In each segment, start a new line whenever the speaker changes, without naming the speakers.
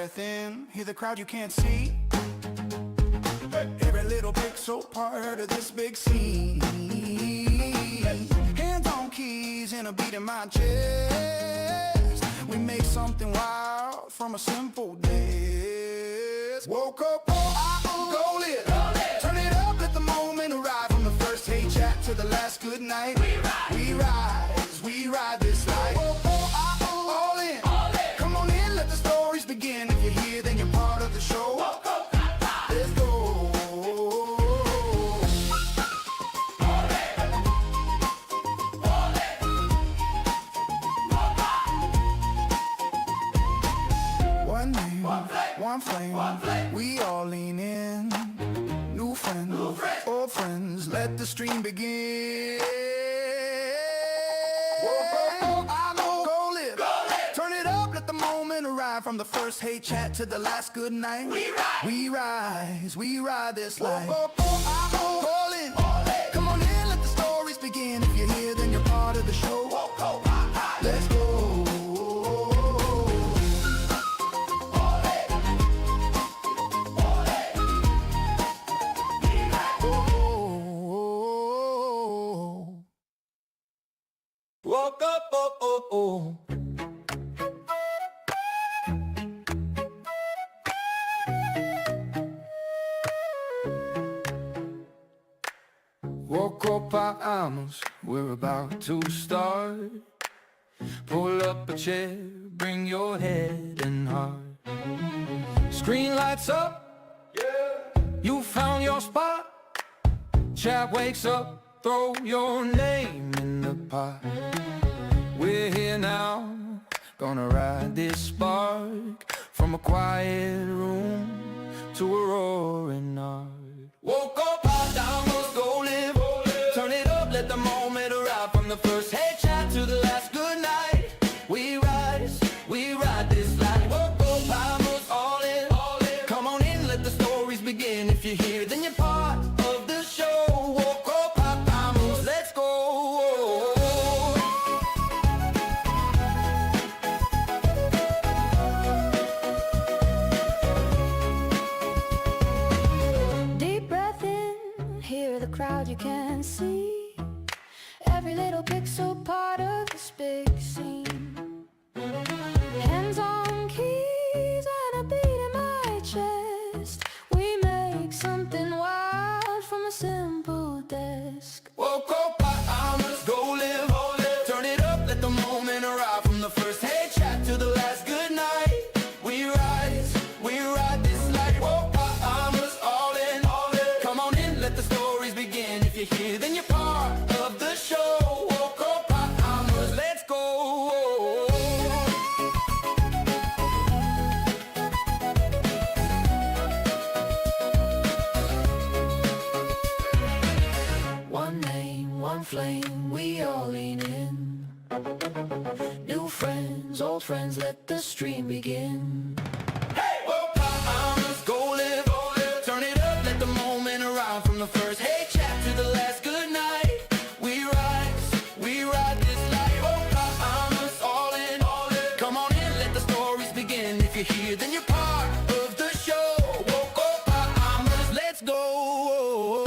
breath in, hear the crowd you can't see. Every little pixel part of this big scene. Hands on keys and a beat in my chest. We make something wild from a simple desk. Woke up, go live. Turn it up, let the moment arrive. From the first hey chat to the last good night. We rise, we ride this life. All in. Come on in, let the stories begin. If you're here, then you're part of the show. Let's go. One name, one flame, we all lean in. New friends, old friends, let the stream begin. Go live. Turn it up, let the moment arrive. From the first hey chat to the last good night. We rise, we ride this life. All in. Come on in, let the stories begin. If you're here, then you're part of the show. Let's go.
Woke up, oh, oh, oh.
Woke up, vamos, we're about to start. Pull up a chair, bring your head and heart. Screen lights up, yeah. You found your spot. Chat wakes up, throw your name in the pot. We're here now, gonna ride this spark. From a quiet room to a roaring heart. Woke up, vamos, go live. Turn it up, let the moment arrive. From the first hey chat to the last good night. We rise, we ride this life. Woke up, vamos, all in. Come on in, let the stories begin. If you're here, then you're part of the show. Woke up, vamos, let's go.
Deep breath in, hear the crowd you can't see. Every little pixel part of this big scene. Hands on keys and a beat in my chest. We make something wild from a simple desk.
Woke up, vamos, go live. Turn it up, let the moment arrive. From the first hey chat to the last good night. We rise, we ride this life. Woke up, vamos, all in. Come on in, let the stories begin. If you're here, then you're part of the show. Woke up, vamos, let's go.
One name, one flame, we all lean in. New friends, old friends, let the stream begin.
Woke up, vamos, go live. Turn it up, let the moment arrive. From the first hey chat to the last good night. We rise, we ride this life. Woke up, vamos, all in. Come on in, let the stories begin. If you're here, then you're part of the show. Woke up, vamos, let's go.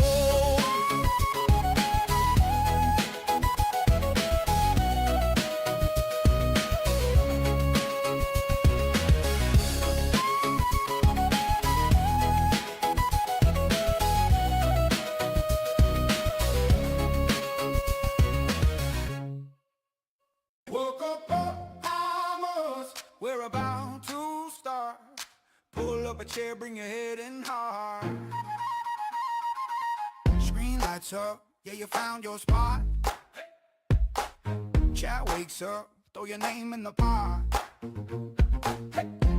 Woke up, vamos, we're about to start. Pull up a chair, bring your head and heart. Screen lights up, yeah, you found your spot. Chat wakes up, throw your name in the pot.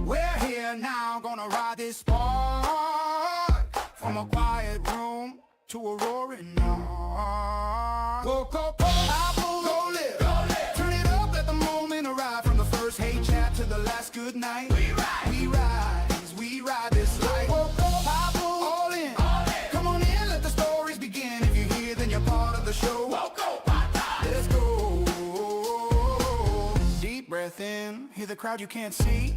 We're here now, gonna ride this spark. From a quiet room to a roaring heart. Woke up, go live. Turn it up, let the moment arrive. From the first hey chat to the last good night. We rise, we ride this life. Woke up, all in. Come on in, let the stories begin. If you're here, then you're part of the show. Let's go. Deep breath in, hear the crowd you can't see.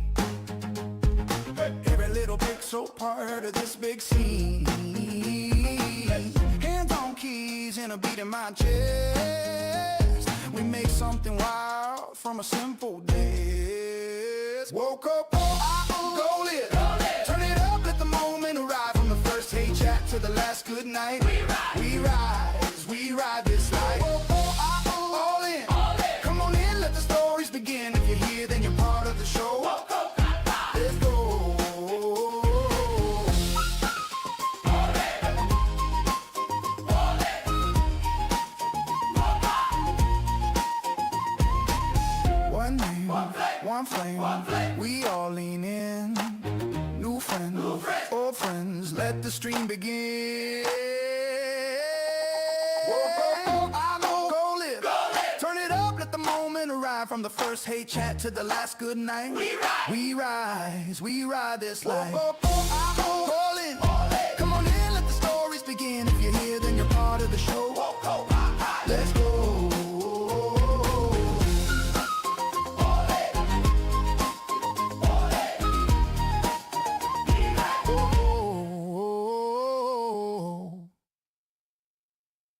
little pixel part of this big scene. Hands on keys and a beat in my chest. We make something wild from a simple dance. Woke up, go live. Turn it up, let the moment arrive. From the first hey chat to the last good night. We ride this life. All in. Come on in, let the stories begin. If you're here, then you're part of the show. Let's go. One name, one flame, we all lean in. New friends, old friends, let the stream begin. Go live. Turn it up, let the moment arrive. From the first hey chat to the last good night. We ride this life. All in. Come on in, let the stories begin. If you're here, then you're part of the show. Let's go.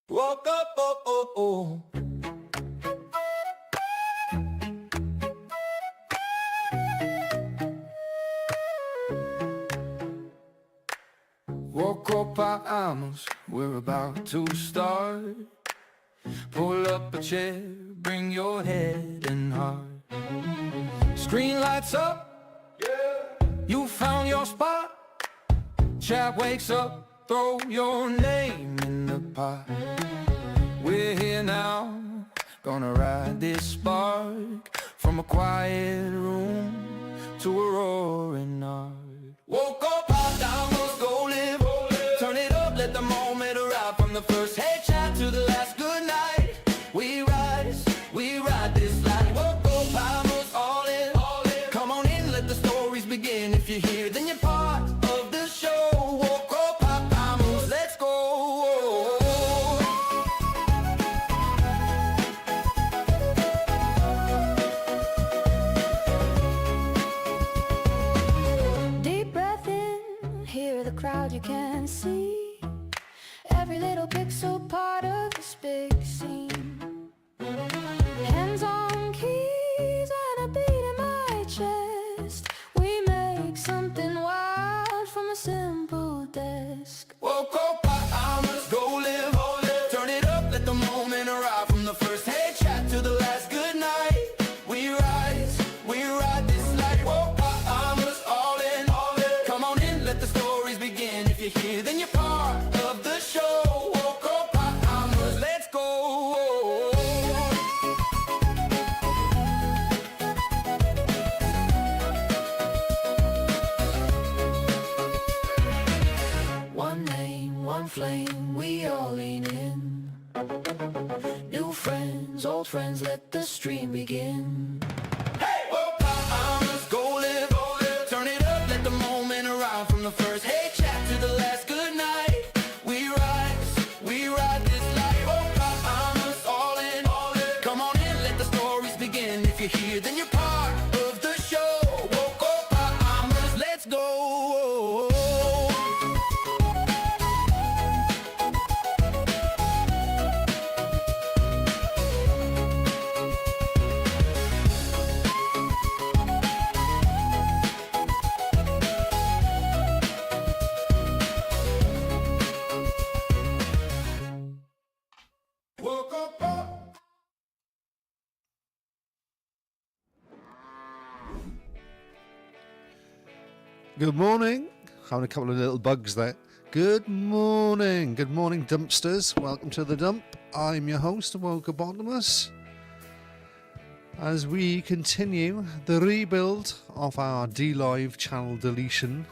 Woke up, oh, oh, oh.
Wokko, we're about to start. Pull up a chair, bring your head and heart. Screen lights up, you found your spot. Chat wakes up, throw your name in the pot. We're here now, gonna ride this spark. From a quiet room to a roaring heart. Woke up, almost go live. Turn it up, let the moment arrive. From the first hey chat to the last good night. We ride this life. Woke up, almost all in. Come on in, let the stories begin. If you're here, then you're part of the show. Woke up, almost, let's go.
Deep breath in, hear the crowd you can see. Every little pixel part of this big scene. Hands on keys and a beat in my chest. We make something wild from a simple desk.
Woke up, almost go live. Turn it up, let the moment arrive. From the first hey chat to the last good night. We ride this life. Woke up, almost all in. Come on in, let the stories begin. If you're here, then you're part of the show. Woke up, almost, let's go. One name, one flame, we all lean in. New friends, old friends, let the stream begin. Hey! Woke up, almost go live. Turn it up, let the moment arrive. From the first hey chat to the last good night. We ride this life. Woke up, almost all in. Come on in, let the stories begin. If you're here, then you're part of the show. Woke up, almost, let's go. Woke up.
Good morning. Having a couple of little bugs there. Good morning, dumpsters. Welcome to the dump. I'm your host, Wokko. As we continue the rebuild of our D-Live channel deletion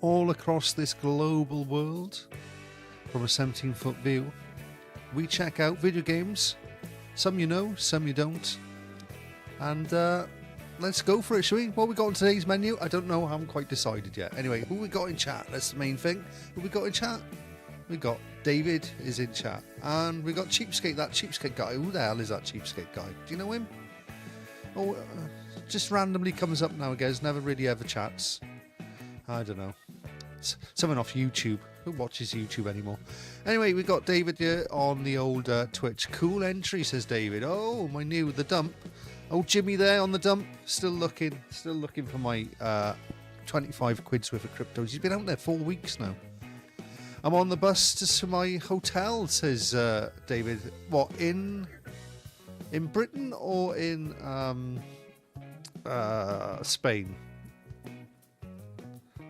all across this global world from a 17-foot view, we check out video games. Some you know, some you don't. And let's go for it, shall we? What we got on today's menu? I don't know. I haven't quite decided yet. Anyway, who we got in chat? That's the main thing. Who we got in chat? We got David is in chat. And we got Cheapskate, that Cheapskate guy. Who the hell is that Cheapskate guy? Do you know him? Oh, just randomly comes up now, guys. Never really ever chats. I don't know. Someone off YouTube. Who watches YouTube anymore? Anyway, we got David here on the old Twitch. Cool entry, says David. Oh, the dump. Oh, Jimmy there on the dump. Still looking for my 25 quid's worth of cryptos. He's been out there 4 weeks now. I'm on the bus to my hotel, says David. What, in Britain or in Spain?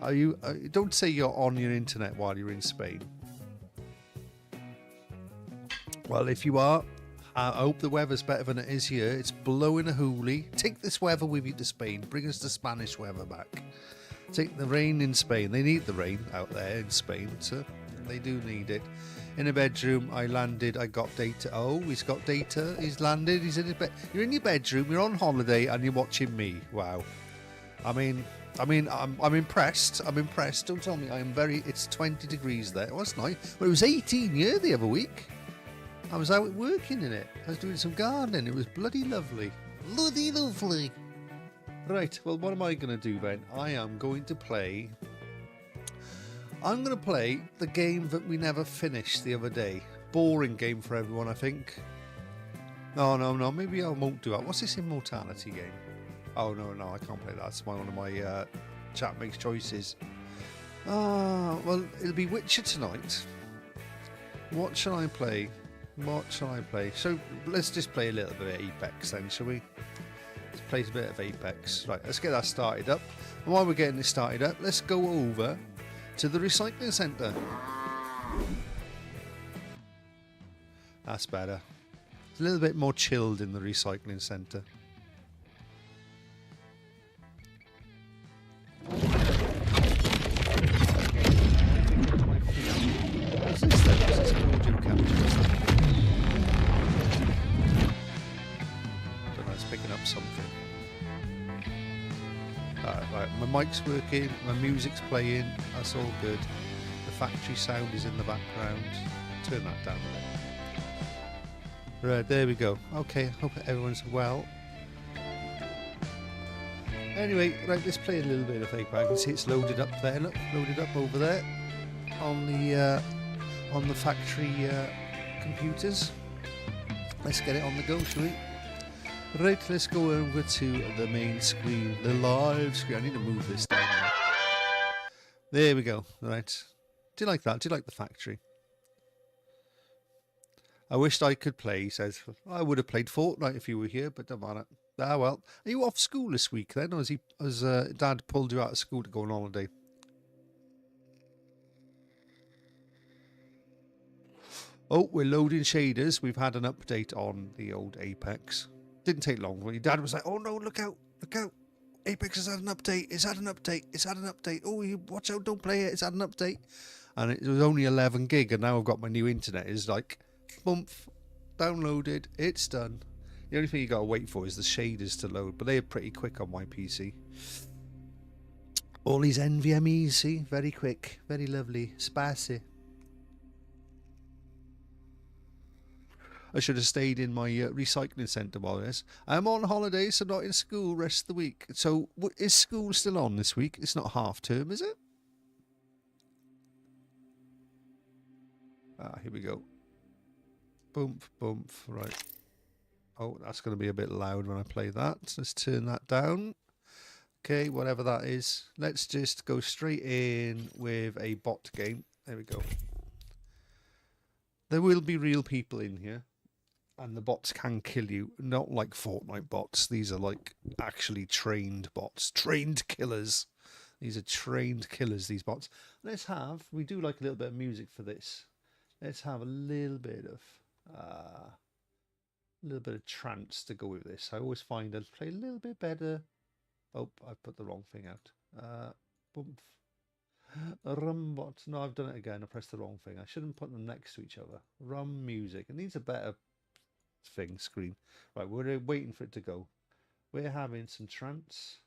Are you? Don't say you're on your internet while you're in Spain. Well, if you are, I hope the weather's better than it is here. It's blowing a hoolie. Take this weather with you to Spain. Bring us the Spanish weather back. Take the rain in Spain. They need the rain out there in Spain, so they do need it. In a bedroom, I landed. I got data. Oh, he's got data. He's landed. He's in his bed. You're in your bedroom. You're on holiday, and you're watching me. Wow. I'm impressed. I'm impressed. Don't tell me it's 20 degrees there. Well, it's nice. But it was 18 here the other week. I was out working in it. I was doing some gardening. It was bloody lovely. Bloody lovely. Right, well, what am I going to do, Ben? I'm going to play the game that we never finished the other day. Boring game for everyone, I think. No, maybe I won't do that. What's this immortality game? Oh, no, I can't play that. That's one of my chat makes choices. Well, it'll be Witcher tonight. What shall I play? So, let's just play a little bit of Apex then, shall we? Let's play a bit of Apex. Right, let's get that started up. And while we're getting this started up, let's go over to the recycling centre. That's better. It's a little bit more chilled in the recycling centre. What's this then? What's this audio capture? Don't know, it's picking up something. Right, my mic's working, my music's playing, that's all good. The factory sound is in the background. Turn that down a bit. Right, there we go. Okay, hope everyone's well. Anyway, right, let's play a little bit of Apex. I can see it's loaded up there. Look, loaded up over there on the factory computers. Let's get it on the go, shall we? Right, let's go over to the main screen, the live screen. I need to move this down now. There we go. Right. Do you like that? Do you like the factory? I wished I could play, he says. I would have played Fortnite if you were here, but don't matter. Ah, well. Are you off school this week then? Or has Dad pulled you out of school to go on holiday? Oh, we're loading shaders. We've had an update on the old Apex. Didn't take long. Your dad was like, oh no, look out, look out. Apex has had an update. It's had an update. It's had an update. Oh, you watch out, don't play it. It's had an update. And it was only 11 gig, and now I've got my new internet. It's like, bump, downloaded, it's done. The only thing you got to wait for is the shaders to load, but they're pretty quick on my PC. All these NVMEs, see? Very quick, very lovely, spicy. I should have stayed in my recycling centre while this. I'm on holiday, so not in school rest of the week. So is school still on this week? It's not half term, is it? Ah, here we go. Bump, bump, right. Oh, that's going to be a bit loud when I play that. Let's turn that down. Okay, whatever that is. Let's just go straight in with a bot game. There we go. There will be real people in here. And the bots can kill you. Not like Fortnite bots. These are like actually trained bots. Trained killers. These are trained killers, these bots. We do like a little bit of music for this. Let's have a little bit of trance to go with this. I always find I play a little bit better. Oh, I put the wrong thing out. Bump. Rumbot. No, I've done it again. I pressed the wrong thing. I shouldn't put them next to each other. Rum music. It needs a better screen. Right, we're waiting for it to go. We're having some trance.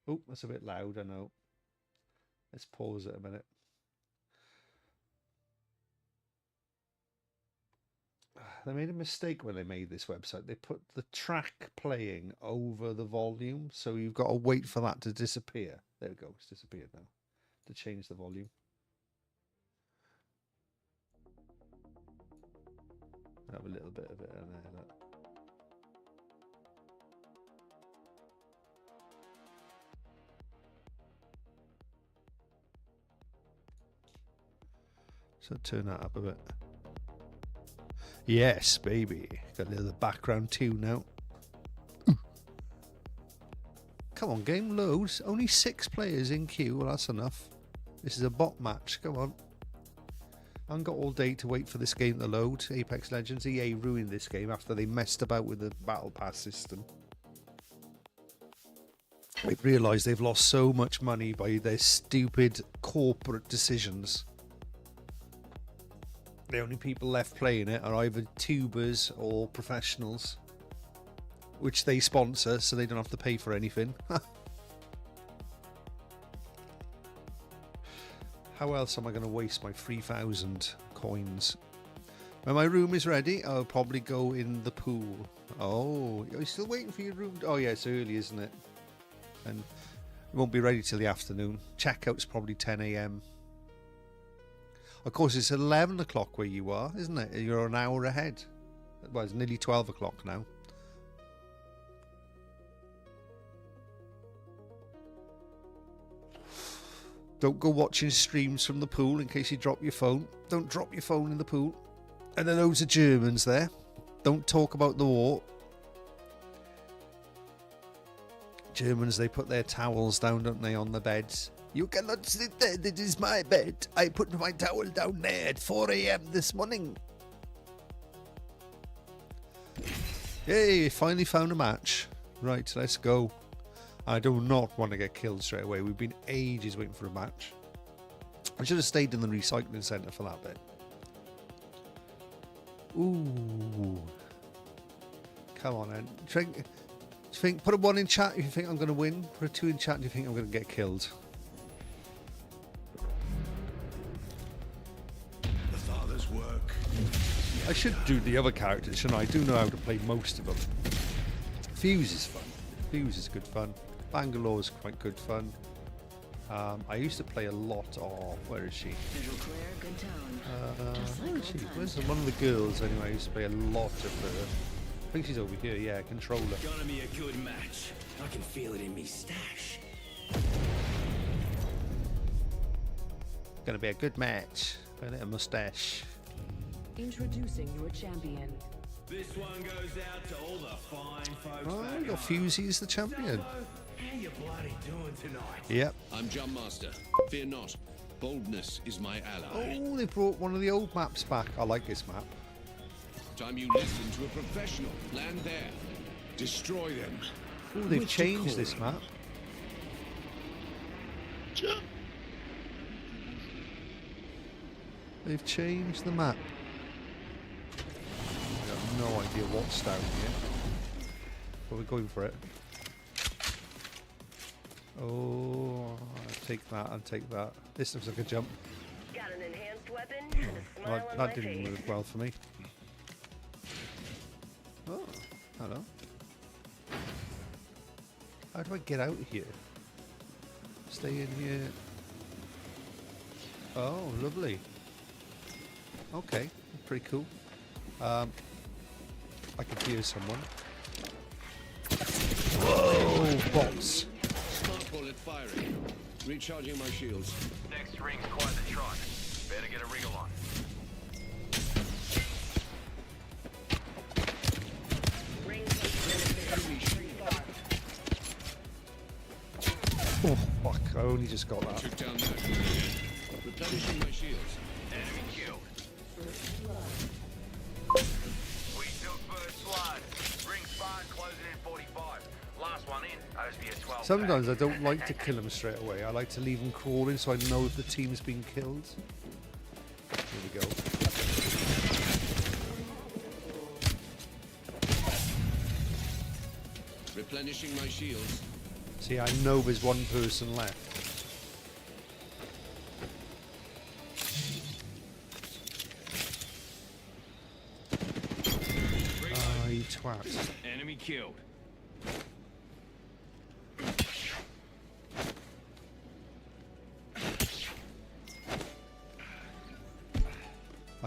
Oh, that's a bit loud, I know. Let's pause it a minute. They made a mistake when they made this website. They put the track playing over the volume, so you've got to wait for that to disappear. There we go, it's disappeared now. to change the volume. Have a little bit of it in there. Look. So turn that up a bit. Yes, baby. Got a little background tune now. Come on, game loads. Only 6 players in queue. Well, that's enough. This is a bot match. Come on. I haven't got all day to wait for this game to load. Apex Legends. EA ruined this game after they messed about with the Battle Pass system. They've realised they've lost so much money by their stupid corporate decisions. The only people left playing it are either tubers or professionals, which they sponsor so they don't have to pay for anything. How else am I going to waste my 3,000 coins? When my room is ready, I'll probably go in the pool. Oh, are you still waiting for your room? Oh yeah, it's early, isn't it? And it won't be ready till the afternoon. Checkout's probably 10 AM. Of course, it's 11 o'clock where you are, isn't it? You're an hour ahead. Well, it's nearly 12 o'clock now. Don't go watching streams from the pool in case you drop your phone. Don't drop your phone in the pool. And there are loads of Germans there. Don't talk about the war. Germans, they put their towels down, don't they, on the beds. You cannot sit there, this is my bed. I put my towel down there at 4 AM this morning. Hey, finally found a match. Right, let's go. I do not want to get killed straight away. We've been ages waiting for a match. I should have stayed in the recycling centre for that bit. Ooh. Come on then. Put a 1 in chat if you think I'm going to win. Put a 2 in chat if you think I'm going to get killed.
The father's work.
I should do the other characters, shouldn't I? I do know how to play most of them. Fuse is fun. Fuse is good fun. Bangalore is quite good fun. I used to play a lot of... Where is she? Where is she? Where's one of the girls anyway? I used to play a lot of her. I think she's over here, yeah, controller.
Gonna be a good match. I can feel it in me stash.
Gonna be a good match. A little mustache.
Introducing your champion.
This one goes out to all the fine folks.
Oh, your Fusey is the champion.
How you bloody doing tonight?
Yep.
I'm Jump Master. Fear not. Boldness is my ally.
Oh, they brought one of the old maps back. I like this map.
Time you listen to a professional. Land there. Destroy them.
Oh, they've changed this map. They've changed the map. I have no idea what's down here. But we're going for it. Oh, I'll take that, I'll take that. This looks like a jump.
Got an enhanced weapon and a smile on my
That didn't
face.
work well for me. Oh, hello. How do I get out of here? Stay in here. Oh, lovely. Okay, pretty cool. I can hear someone. Whoa, bots.
Smart bullet firing. Recharging my shields.
Next ring's quite the trot. Better get a wriggle on.
Oh, fuck, I only just got that.
Took down that. Replenishing my shields.
Enemy killed. We took first blood. Ring spawn closing in 45. Last one in, owes me a 12.
Sometimes I don't like to kill them straight away. I like to leave them crawling so I know if the team's been killed. Here we go.
Replenishing my shields.
See, I know there's one person left. Ah, you twat.
Enemy killed.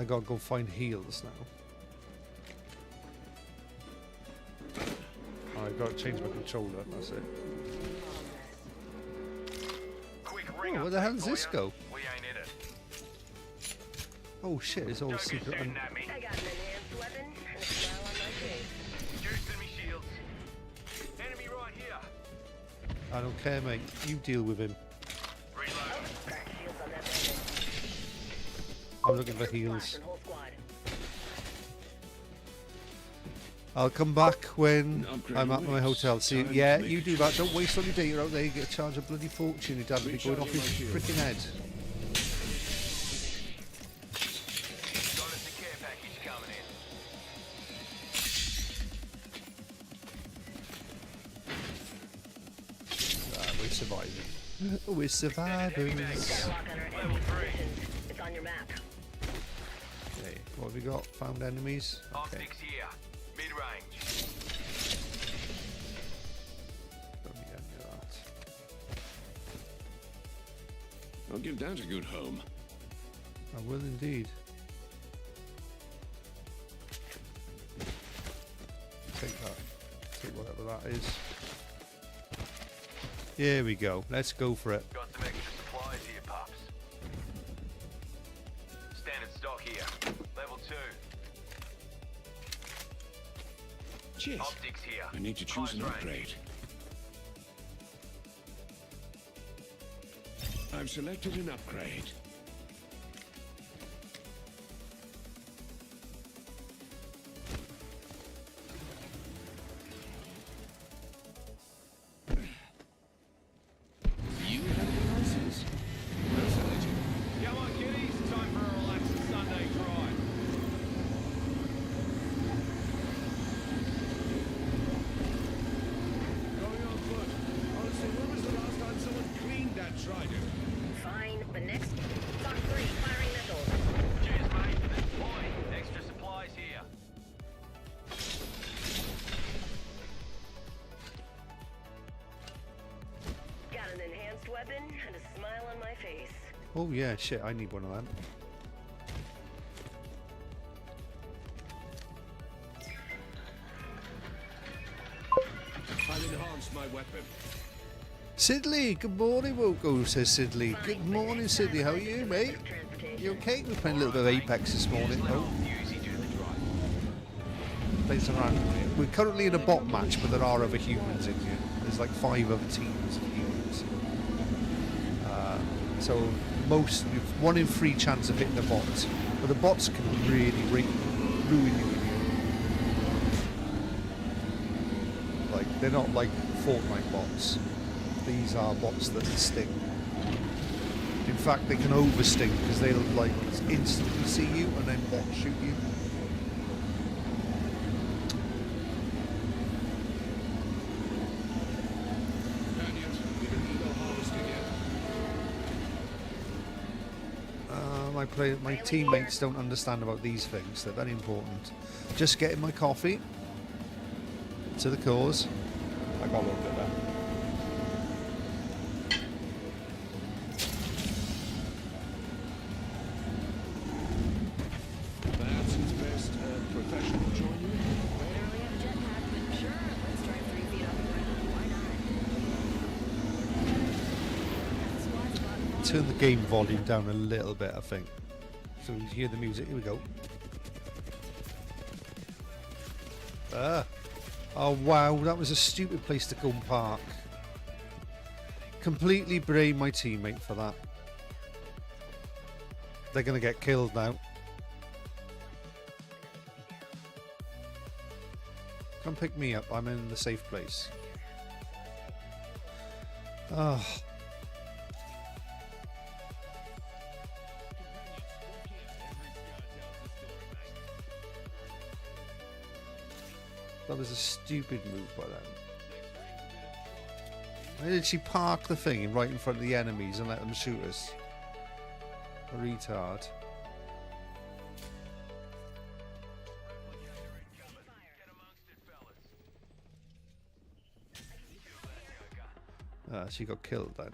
I gotta go find heals now. I gotta change my controller, that's it.
Quick
Oh,
ring
where the hell does
for
this
ya.
go?
We ain't in it.
Oh shit, it's all
Don't be
secret.
shooting at me.
I got an enhanced weapon and a smile on my face.
Juicing me shields. Enemy right here.
I don't care, mate. You deal with him.
Reload.
Crack shields on that bandit.
I'm looking for
Flash
heals.
and whole squad.
I'll come back when
Upgrade
I'm at my
awaits.
hotel. See,
Time
yeah,
to make
you
a
do that. Don't waste all your data out there. You get a charge of bloody fortune. Your dad will be going off his freaking head.
Got us a care package coming in.
We're surviving. We're survivors.
Got a lock on our enemy positions. It's on your map.
Okay, what have we got? Found enemies. Okay.
Optics here. Mid-range.
Don't need any of that.
I'll give that a good home.
I will indeed. Take that. Take whatever that is. Here we go. Let's go for it.
Got some extra supplies here, pups. Standard stock here. Level 2.
Cheers.
Optics here.
I need to choose an
Close range.
upgrade. I've selected an upgrade. You have the license? Fascinating.
Come on, kiddies. Time for a relaxing Sunday drive.
Going on foot. Honestly, when was the last time someone cleaned that trident?
Fine, but next. Stock 3, firing missiles.
Cheers, mate. Boy, extra supplies here.
Got an enhanced weapon and a smile on my face.
Oh yeah, shit, I need one of them.
I've enhanced my weapon.
Sidley, good morning, Wokko, says Sidley. Good morning, Sidley. How are you, mate?
Transportation.
You okay? We're playing a little bit of Apex this morning. Oh,
Fusey during the drive.
playing some around. We're currently in a bot match, but there are other humans in here. There's like 5 other teams of humans. So most, 1 in 3 chance of hitting the bots. But the bots can really ruin you. Like, they're not like Fortnite bots. These are bots that sting. In fact, they can oversting because they'll like instantly see you and then bot shoot you.
Companions, we can eagle harvest again.
My teammates don't understand about these things. They're very important. Just getting my coffee to the cause. I got one bit there.
Perhaps it's best a professional join you.
Barely have a jetpack, but sure, let's try 3 feet off the ground. Why not? Squad's got
Turn the game volume down a little bit, I think. So you hear the music. Here we go. Oh wow, that was a stupid place to go and park. Completely blame my teammate for that. They're gonna get killed now. Come pick me up. I'm in the safe place. Oh. That was a stupid move by them. Why did she park the thing right in front of the enemies and let them shoot us? A retard. She got killed then.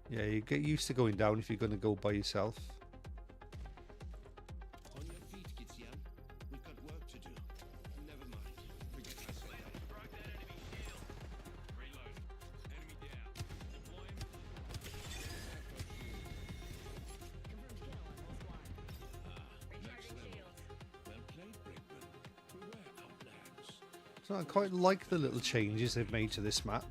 Yeah, you get used to going down if you're going to go by yourself. So I quite like the little changes they've made to this map.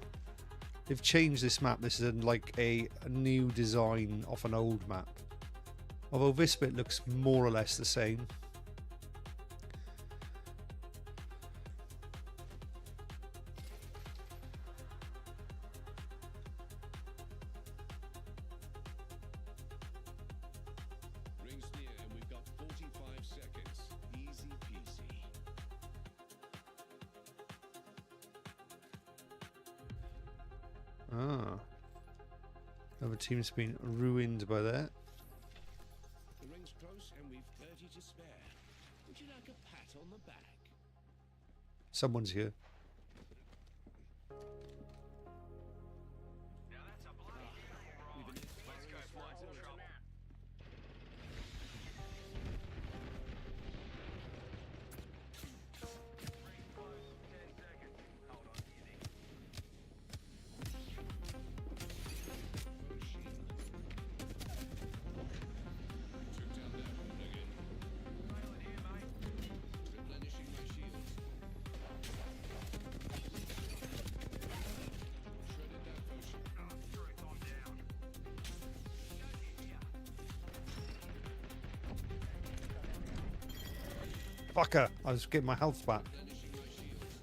They've changed this map. This is like a new design off an old map. Although this bit looks more or less the same.
Rings near and we've got 45 seconds. Easy peasy.
Ah. Another team's been ruined by that.
The ring's close and we've 30 to spare. Would you like a pat on the back?
Someone's here.
Now that's a bloody beautiful ride. Let's go find some trouble. Ring close, 10 seconds. Hold on to your neck.
Took down that hooligan.
Trailing here, mate.
Replenishing my shields. Shredded that potion.
Truth, I'm down.
Fucker! I was getting my health back.
Replenishing my shields.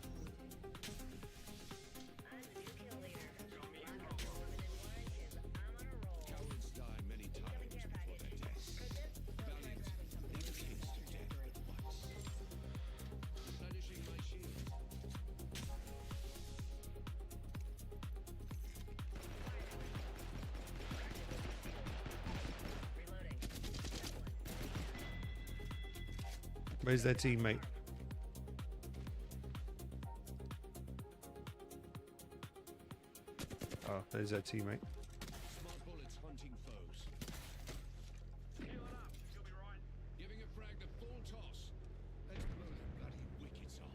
Cowards die many times before their death. Valiant, lead a kids to death but once. Replenishing my shields.
Where's their teammate? Oh, there's their teammate.
Smart bullets hunting foes.
Healing up. You'll be right.
Giving a frag the full toss. Let's blow their bloody wickets off.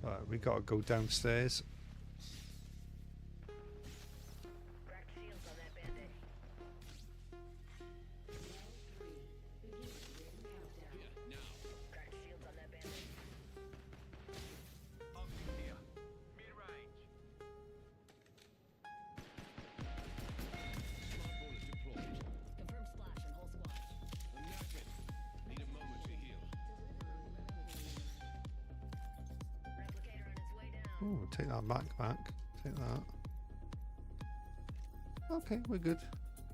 Alright, we gotta go downstairs.
Cracked shields on that bandit.
Here, now.
Cracked shields on that bandit.
Optic here. Mid-range.
Smart bullet deployed.
Confirm splash and whole squad.
I'm knackered. Need a moment to heal.
Replicator on its way down.
Oh, take that back. Take that. Okay, we're good.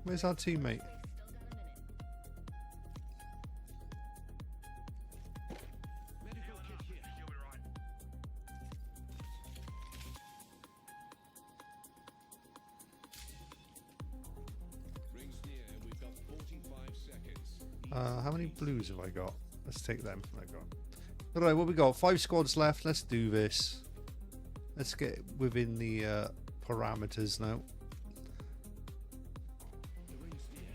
Where's our teammate?
Still got a minute.
Medical kit here.
You'll be right.
Rings near and we've got 45 seconds.
How many blues have I got? Let's take them. I got. Alright, what we got? 5 squads left. Let's do this. Let's get within the parameters now.
The ring's near.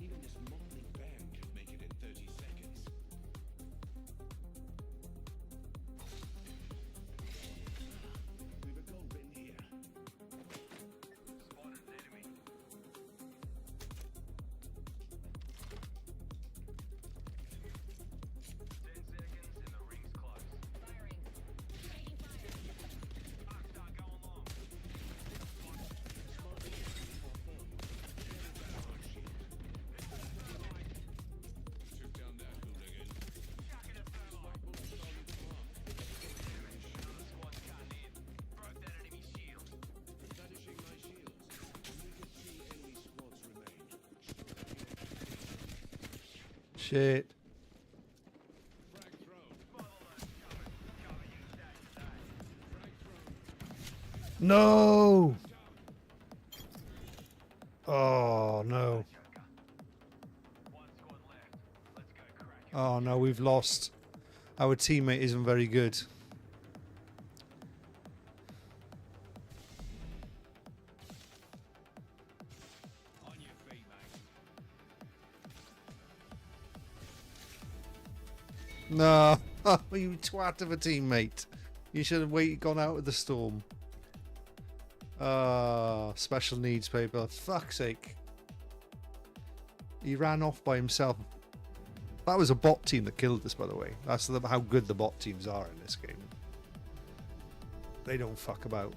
Even this motley band could make it in 30 seconds. We've a gold bin here.
Spotted an enemy. Ten seconds and the ring's close.
Firing. Taking fire.
Arc start going long.
Took down that hooligan.
Chucking a thermite. Another squad's cutting in. Broke that enemy shield.
Replenishing my shields. Only the 3 enemy squads remain.
Shit.
Frag thrown.
Cover you stay today.
Frag thrown.
No! Oh no.
One squad left. Let's go crack it.
Oh no, we've lost. Our teammate isn't very good.
On your feet, mate.
No, you twat of a teammate. You should have gone out with the storm. Special needs paper. Fuck's sake. He ran off by himself. That was a bot team that killed us, by the way. That's how good the bot teams are in this game. They don't fuck about.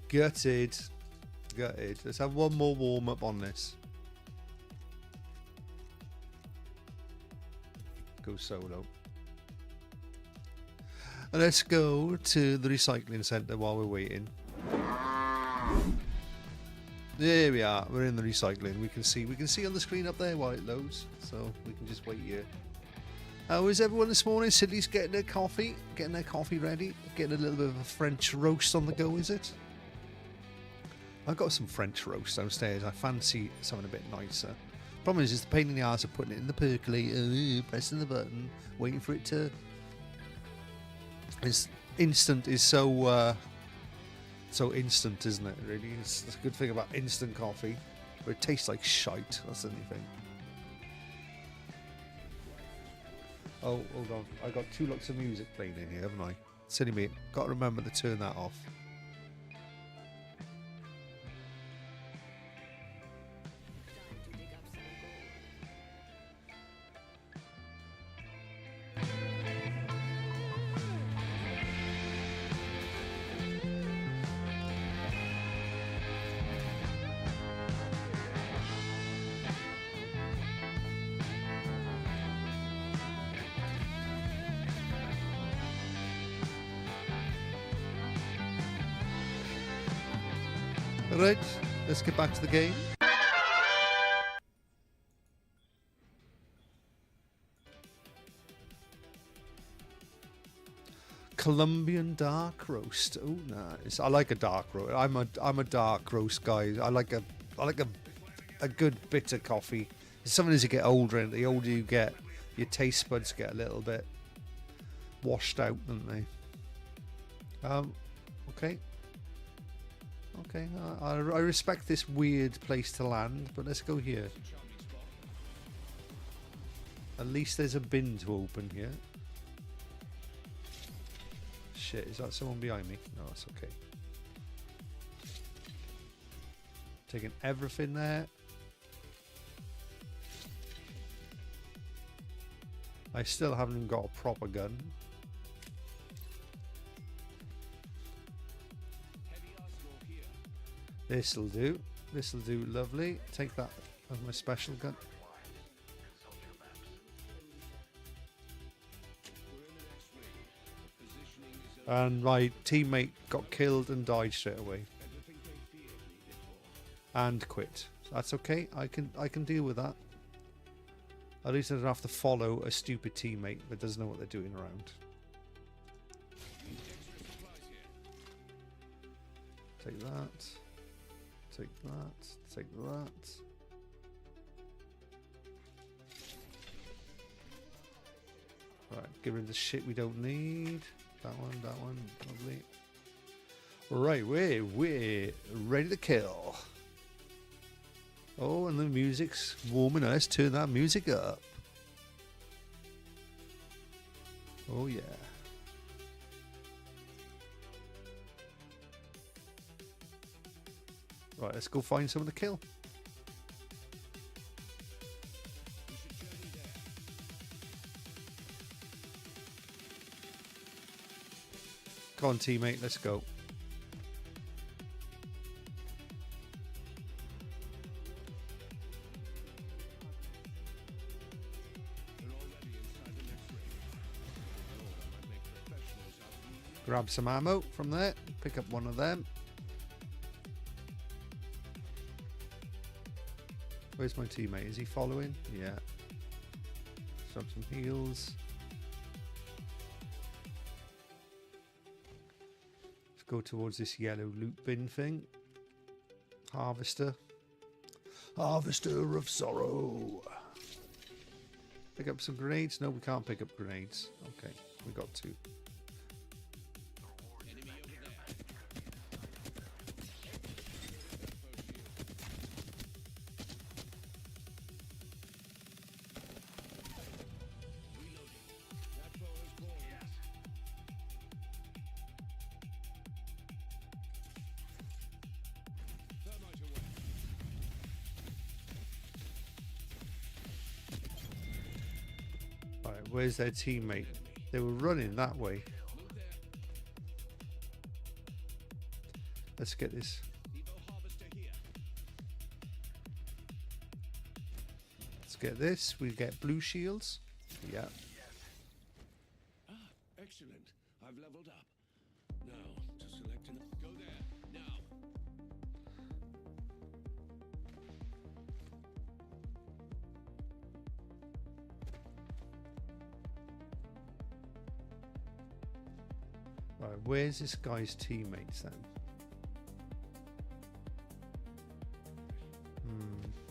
Gutted. Gutted. Let's have one more warm up on this. Go solo. And let's go to the recycling centre while we're waiting. There we are. We're in the recycling. We can see on the screen up there while it loads. So we can just wait here. How is everyone this morning? Cindy's getting their coffee ready. Getting a little bit of a French roast on the go, is it? I've got some French roast downstairs. I fancy something a bit nicer. Problem is, it's the pain in the arse of putting it in the percolator, pressing the button, waiting for it to. It's instant is so instant, isn't it? Really, it's a good thing about instant coffee, but it tastes like shite. That's the only thing. Oh, hold on. I got 2 lots of music playing in here, haven't I? Silly me. Got to remember to turn that off. Right, let's get back to the game. Colombian dark roast. Oh, nice. I like a dark roast. I'm a dark roast guy. I like a good bitter coffee. It's something as you get older, and the older you get, your taste buds get a little bit washed out, don't they? Okay. Okay, I respect this weird place to land, but let's go here. At least there's a bin to open here. Shit, is that someone behind me? No, that's okay. Taking everything there. I still haven't even got a proper gun. This'll do. This'll do lovely. Take that as my special gun. And my teammate got killed and died straight away. And quit. So that's okay. I can deal with that. At least I don't have to follow a stupid teammate that doesn't know what they're doing around. Take that. Take that. Take that. Right, get rid of the shit we don't need. That one, lovely. Right, we're ready to kill. Oh, and the music's warming up. Let's turn that music up. Oh yeah. Right, let's go find someone to kill. Come on, teammate, let's go. Grab some ammo from there, pick up one of them. Where's my teammate? Is he following? Yeah. Grab some heals. Let's go towards this yellow loot bin thing. Harvester. Harvester of sorrow. Pick up some grenades? No, we can't pick up grenades. Okay, we got 2. Where's their teammate? They were running that way. Let's get this. Let's get this. We get blue shields. Yeah.
Ah, excellent. I've leveled up. Now, to select an... Go there, now.
Right, where's this guy's teammates then?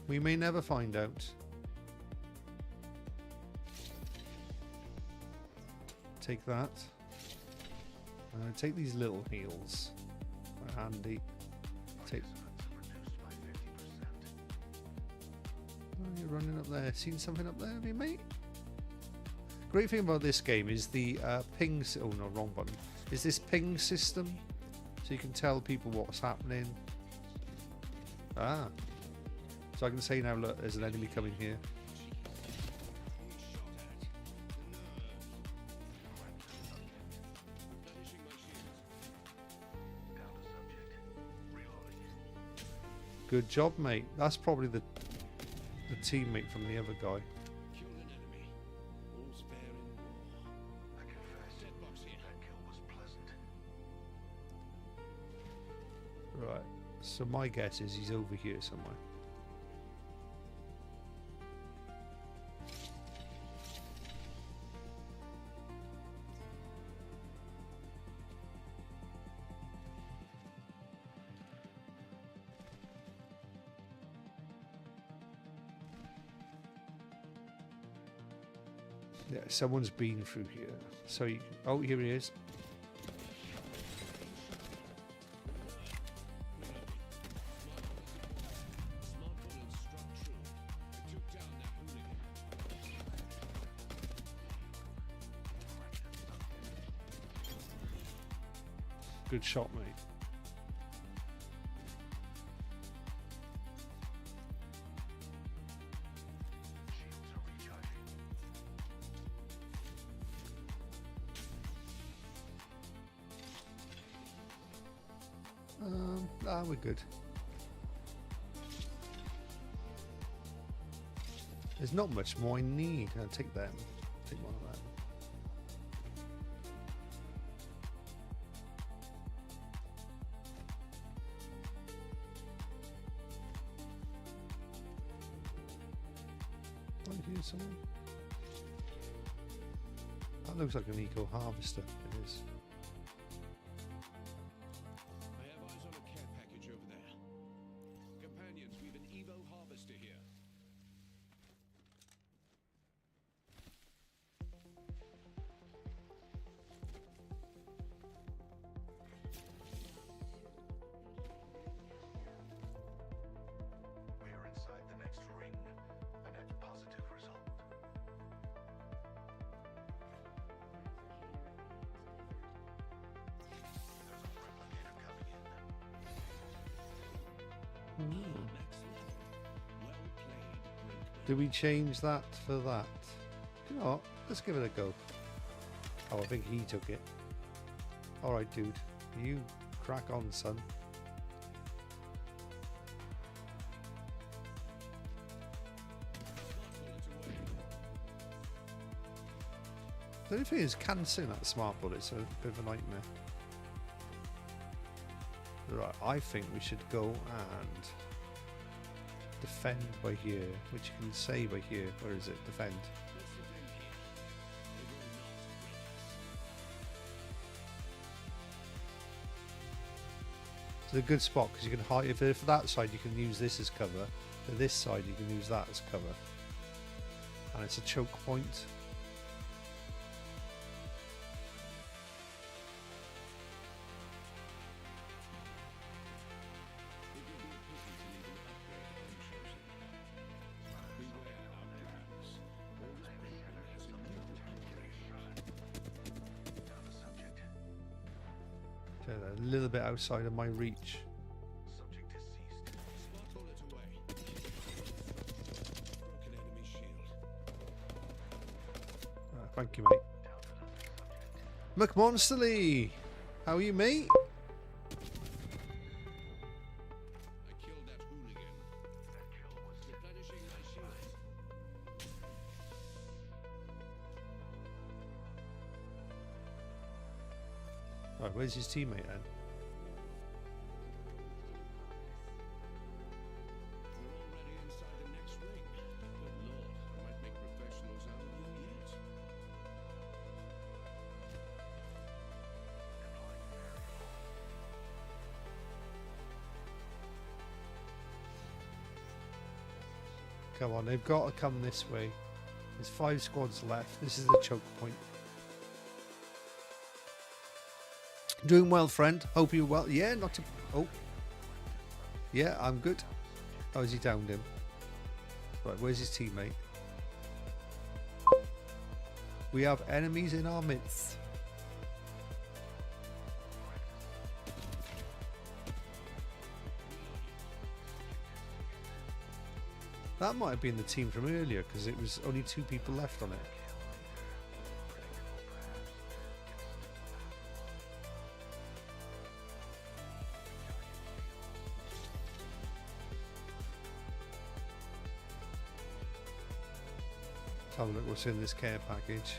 We may never find out. Take that. Take these little heals. They're handy. Take. Oh, you're running up there. Seen something up there, have you, mate? Great thing about this game is the ping. Oh no, wrong button. Is this ping system, so you can tell people what's happening. Ah. So I can say now, look, there's an enemy coming here. Good job, mate. That's probably the teammate from the other guy.
Kill an enemy. All's fair in war. I confess, dead box here. That kill was pleasant.
Right. So my guess is he's over here somewhere. Yeah, someone's been through here. So, oh, here he is. Good shot, mate. We're good. There's not much more I need. I'll take them. Take one of them. Right here somewhere. That looks like an eco harvester. It is.
I have eyes on a care package over there. Companions, we've an Evo harvester here.
We are inside the next ring. A net positive result. There's a replicator coming in.
Next level. Well played, Blink.
Do we change that for that? You know what? Let's give it a go. Oh, I think he took it. Alright, dude. You crack on, son. The only thing is, cancelling that smart bullet's a bit of a nightmare. Right, I think we should go and defend by here, which you can say by here. Where is it? Defend.
Let's defend here. They will not break us.
It's a good spot because you can hide. If they're for that side, you can use this as cover. For this side, you can use that as cover. And it's a choke point.
It would be a pity to leave an upgrade unchosen. Beware our plans. All this problem has a new upgrade.
Okay, they're a little bit outside of my reach.
Subject is seized.
Smart bullet away. Broken enemy shield.
Thank you, mate. McMonsterly! How are you, mate?
I killed that hooligan. Replenishing my shields.
Right, where's his teammate then?
We're already inside the next ring. Good lord, I might make professionals out of you yet.
Come on, they've got to come this way. There's 5 squads left. This is the choke point. Doing well, friend. Hope you're well. Yeah, not to... Oh. Yeah, I'm good. Oh, has he downed him? Right, where's his teammate? We have enemies in our midst. That might have been the team from earlier because it was only 2 people left on it. Let's have a look what's in this care package.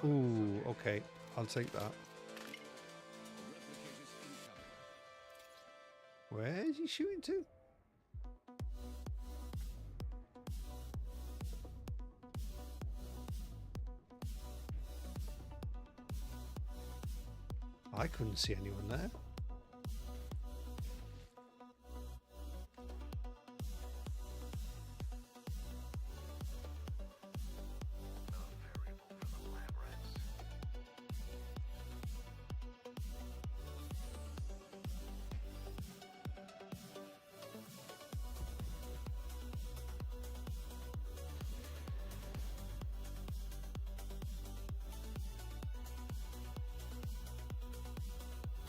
Ooh, okay. I'll take that. Where is he shooting to? I couldn't see anyone there.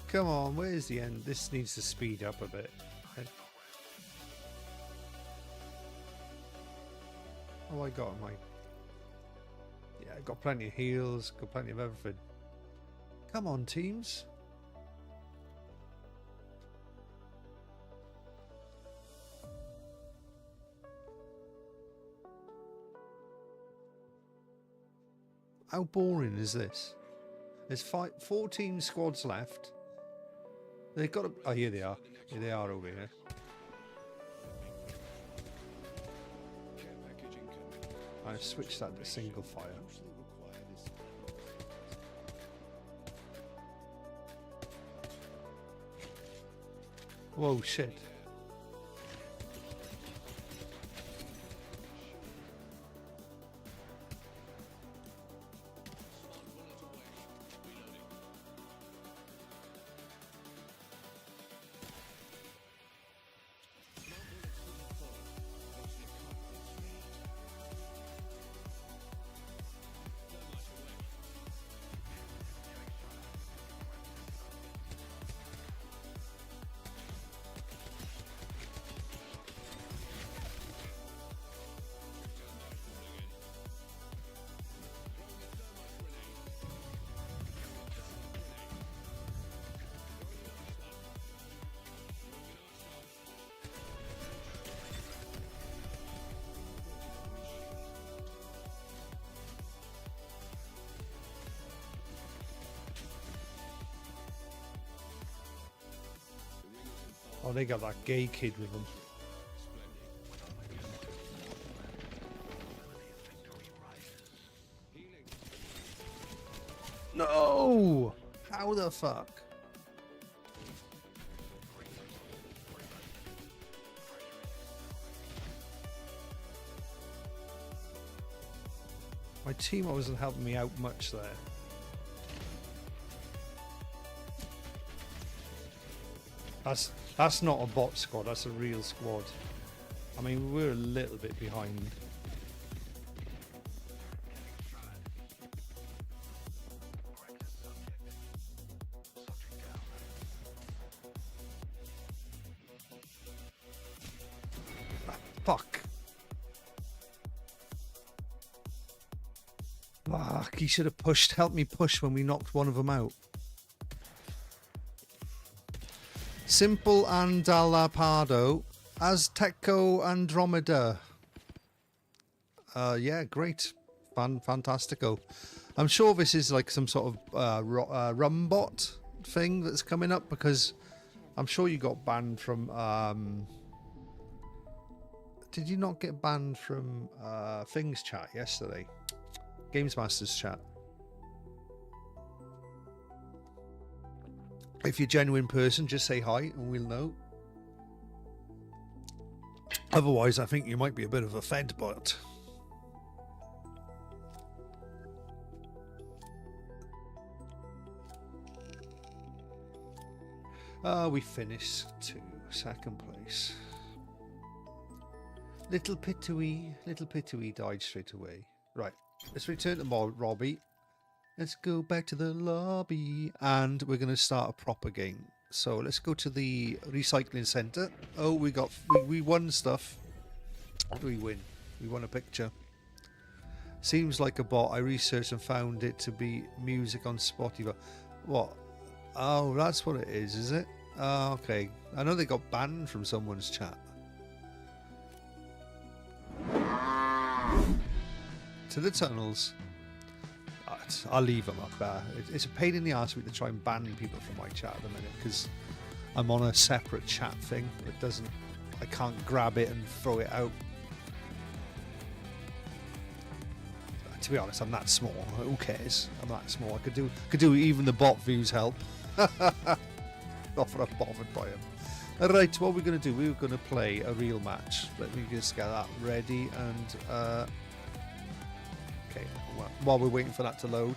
Come on, where's the end? This needs to speed up a bit. Oh, I got my... Yeah, I got plenty of heals, got plenty of everything. Come on, teams. How boring is this? There's 14 squads left. They've got to... Oh, here they are. Here they are over here. I've switched that to single fire. Whoa, shit. Oh, they got that gay kid with them. No! How the fuck? My team wasn't helping me out much there. That's not a bot squad, that's a real squad. I mean, we're a little bit behind. Fuck. Fuck, he should have helped me push when we knocked one of them out. Simple Andalapado. Azteco Andromeda. Yeah, great. Fantastico. I'm sure this is like some sort of rumbot thing that's coming up, because I'm sure you got banned from... Did you not get banned from Things chat yesterday? Games Masters chat. If you're a genuine person, just say hi and we'll know. Otherwise, I think you might be a bit of a fed bot. We finished to second place. Little Pitui died straight away. Right, let's return to Robbie. Let's go back to the lobby, and we're going to start a proper game. So let's go to the recycling center. Oh, we won stuff. What do we win? We won a picture. Seems like a bot. I researched and found it to be music on Spotify. What? Oh, that's what it is it? Oh, okay. I know they got banned from someone's chat. To the tunnels. Right, I'll leave them up there. It's a pain in the arse to try and ban people from my chat at the minute, because I'm on a separate chat thing. I can't grab it and throw it out. To be honest, I'm that small. Who cares? I'm that small. I could do even the bot views help. Not that I'm bothered by them. Alright, what we're going to do, we're going to play a real match. Let me just get that ready, and okay, while we're waiting for that to load.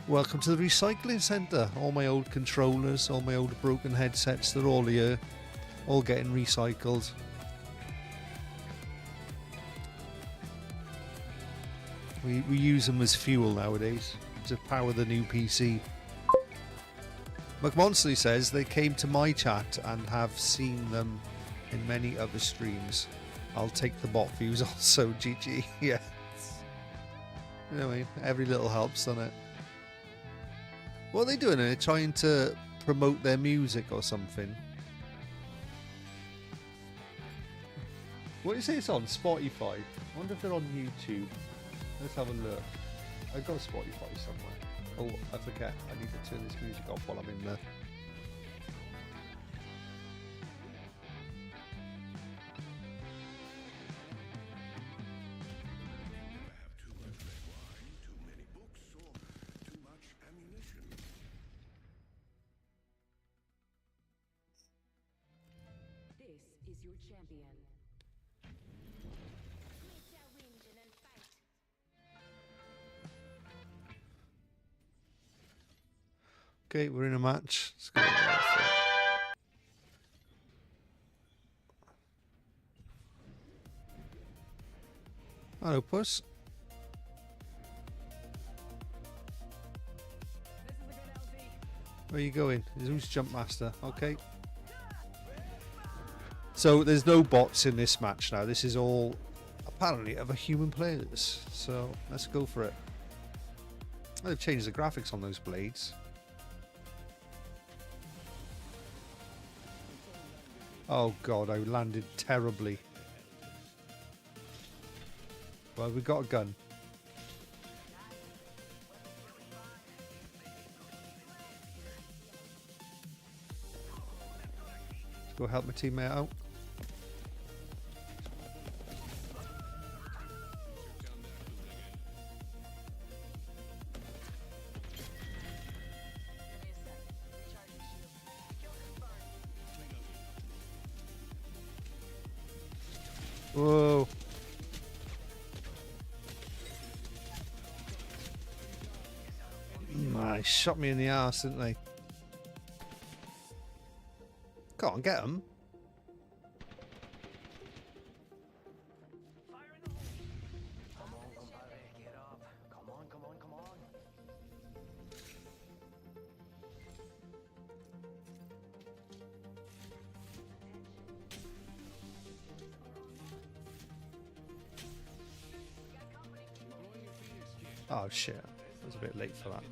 Welcome to the recycling centre. All my old controllers, all my old broken headsets, they're all here, all getting recycled. We use them as fuel nowadays to power the new PC. McMonsley says they came to my chat and have seen them in many other streams. I'll take the bot views also, GG. Yeah. You know what I mean? Every little helps, doesn't it? What are they doing? Are they trying to promote their music or something? What do you say it's on? Spotify? I wonder if they're on YouTube. Let's have a look. I've got Spotify somewhere. Oh, I forget. I need to turn this music off while I'm in there.
This is your champion.
Okay, we're in a match. Let's go. Hello, puss. Where are you going? Who's Jump Master? Okay. So there's no bots in this match now. This is all apparently other human players. So let's go for it. Oh, they've changed the graphics on those blades. Oh god, I landed terribly. Well, we got a gun. Let's go help my teammate out. Whoa. They shot me in the arse, didn't they? Go on, get them. Oh shit, I was a bit late for that.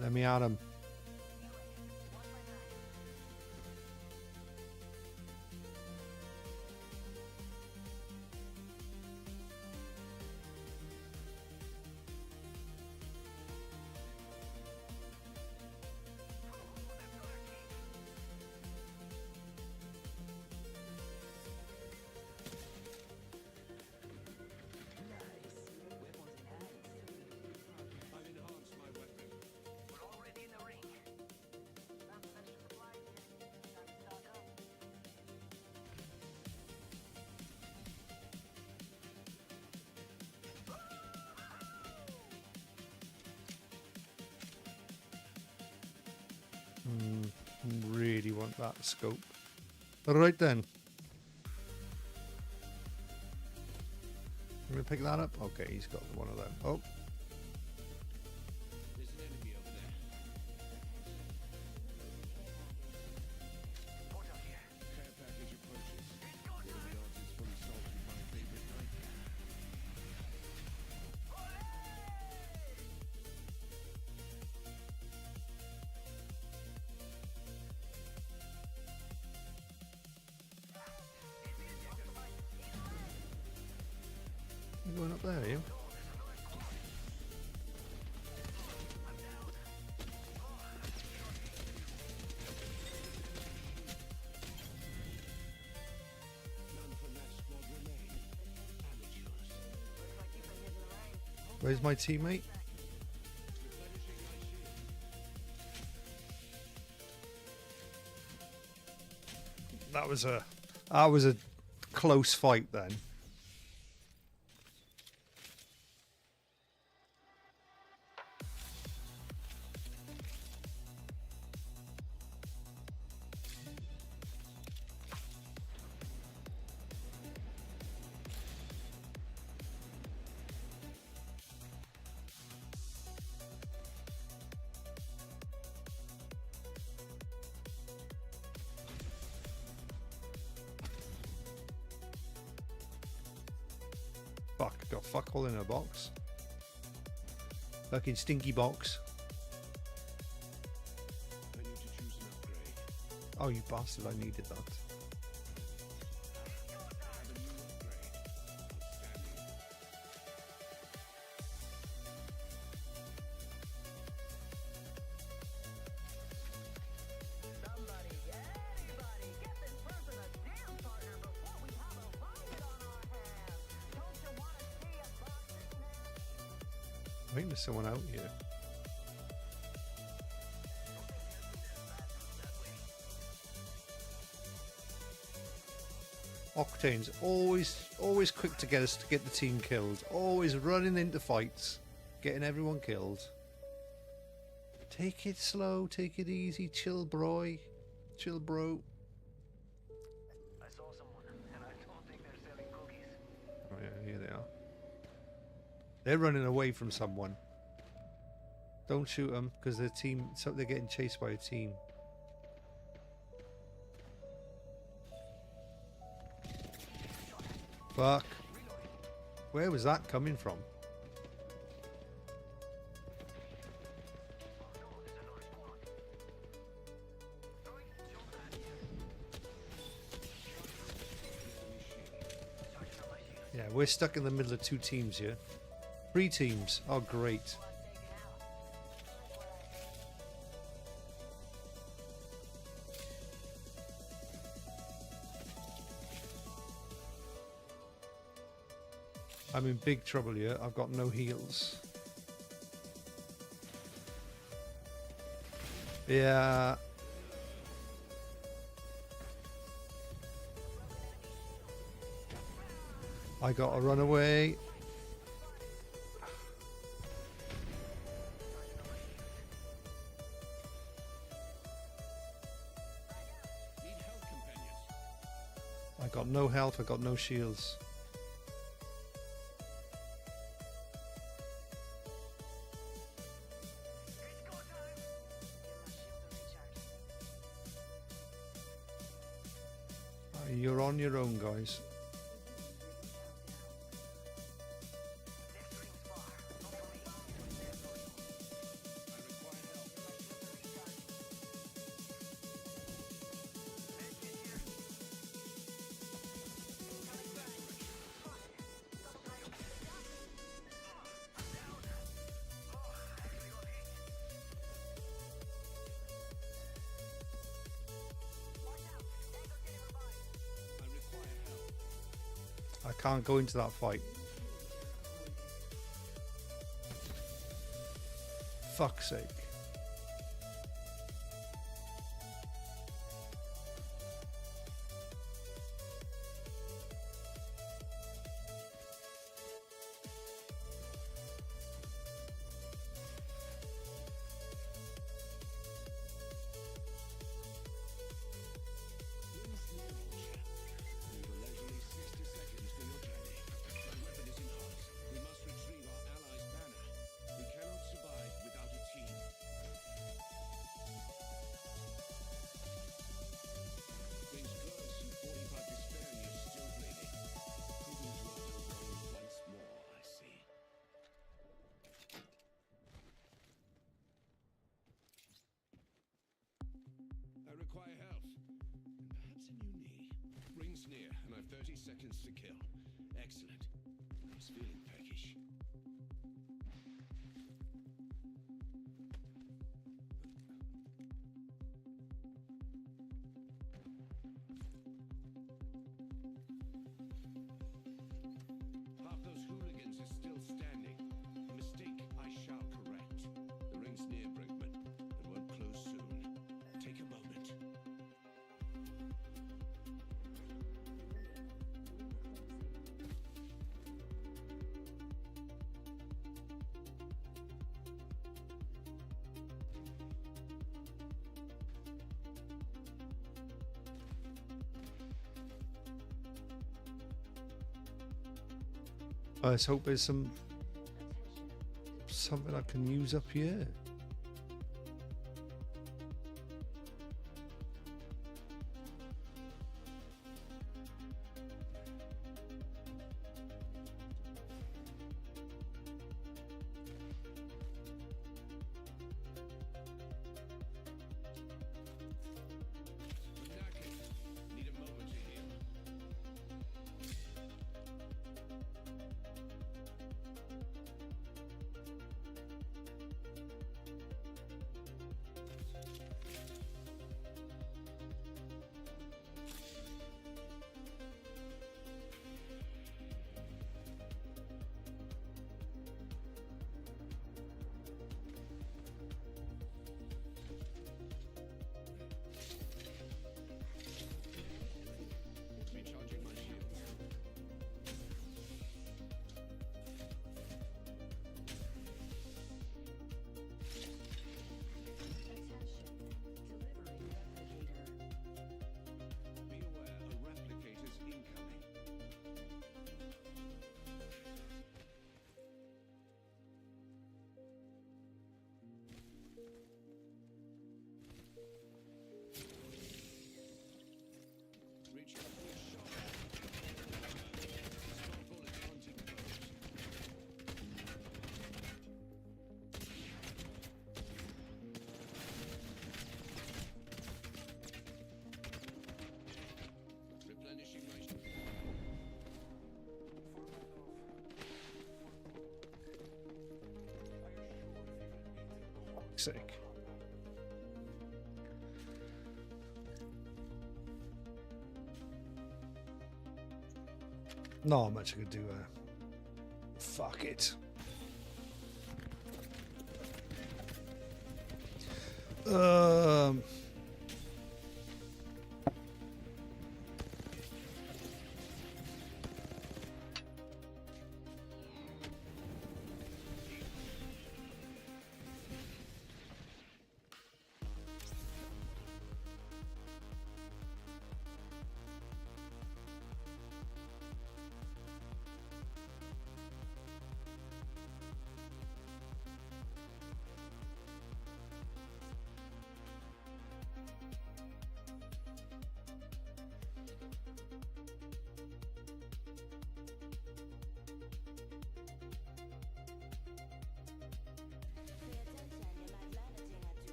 Let me at him.
I've enhanced my weapon.
We're already in the ring. Found some extra supplies here. Time to stock up.
Really want that scope. Right then. I'm gonna pick that up. Okay, he's got one of them. Oh,
There's an enemy over there.
Portal here.
Care package approaches. One of the odds is fully salted my favorite nightmare.
you're going up there, are you?
None from that squad remain. Amateurs.
Looks like you've been hitting the ring.
Where's my teammate?
Replenishing my shield.
That was a close fight then. Fuck, got fuck all in a box. Fucking stinky box.
I need to choose an upgrade.
Oh, you bastard, I needed that.
I have a new upgrade. Outstanding.
Somebody, anybody, get this person a damn partner before we have a riot on our hands. Don't you want to see a boxing match?
I think there's someone out here. Octane's always quick to get us to get the team killed. Always running into fights, getting everyone killed. Take it slow, take it easy, chill, bro. Chill, bro.
I saw someone, and I don't think they're selling cookies.
Oh yeah, here they are. They're running away from someone. Don't shoot them because their team. So they're getting chased by a team. Fuck. Where was that coming from? Yeah, we're stuck in the middle of two teams here. 3 teams. Oh, great. I'm in big trouble here. I've got no heals. Yeah. I gotta run away.
Need help, companions.
I got no health. I got no shields. You're on your own, guys. I can't go into that fight. Fuck's sake.
I require health. And perhaps a new knee. Rings near, and I've 30 seconds to kill. Excellent. I was feeling peckish. Half those hooligans are still standing. A mistake I shall correct. The ring's near, Brinkman, and won't close soon. Take a moment.
Let's hope there's something I can use up here.
Need a moment to heal. Recharging my shields. Be aware, a replicator's incoming. Reach out for a shot. Stop bullets hunting foes. Replenishing my
Fuck's sake. Not much I could do there. Fuck it.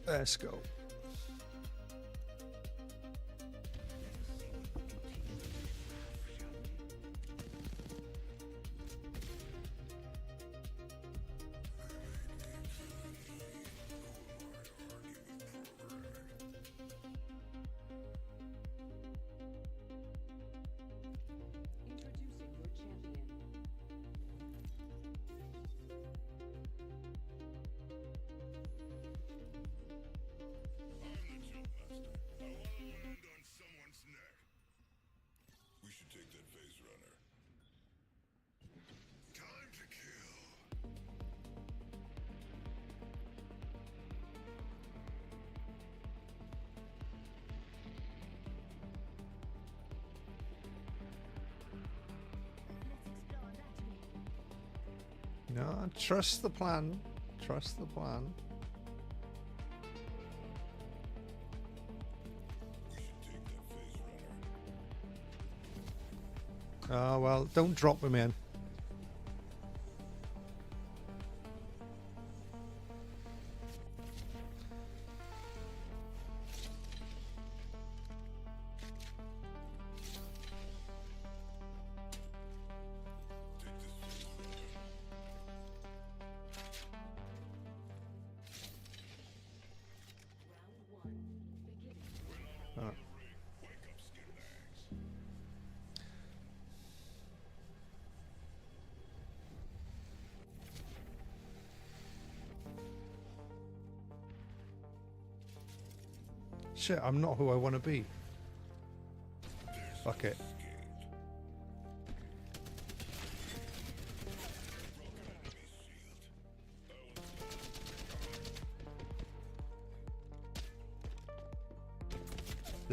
Let's go.
Introducing your champion.
We should take that phase runner. Time to kill.
No, trust the plan. Trust the plan.
We should take that phase runner.
Oh, well, don't drop him in.
Take this phase runner.
Round one. Beginning.
Oh.
Wake up, skin bags.
Shit, I'm not who I want to be. Fuck it.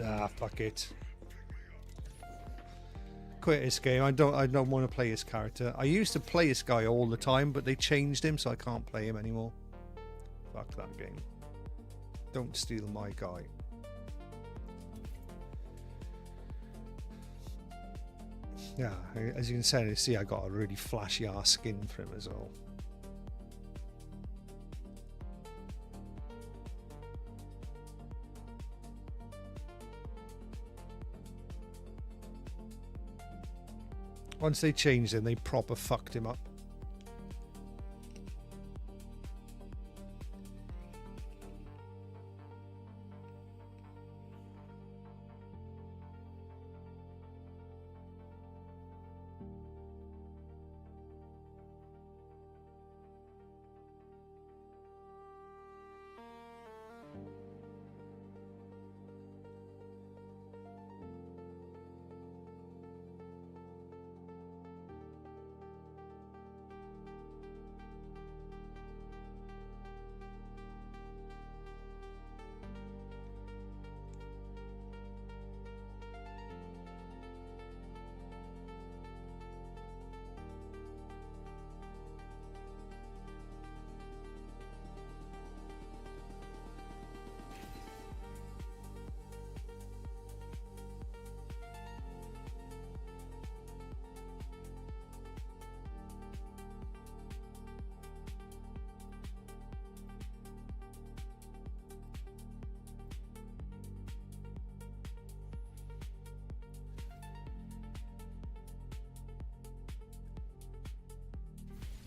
Ah, fuck it. Quit this game. I don't want to play this character. I used to play this guy all the time, but they changed him, so I can't play him anymore. Fuck that game. Don't steal my guy. Yeah, as you can see, I got a really flashy ass skin for him as well. Once they changed him, they proper fucked him up.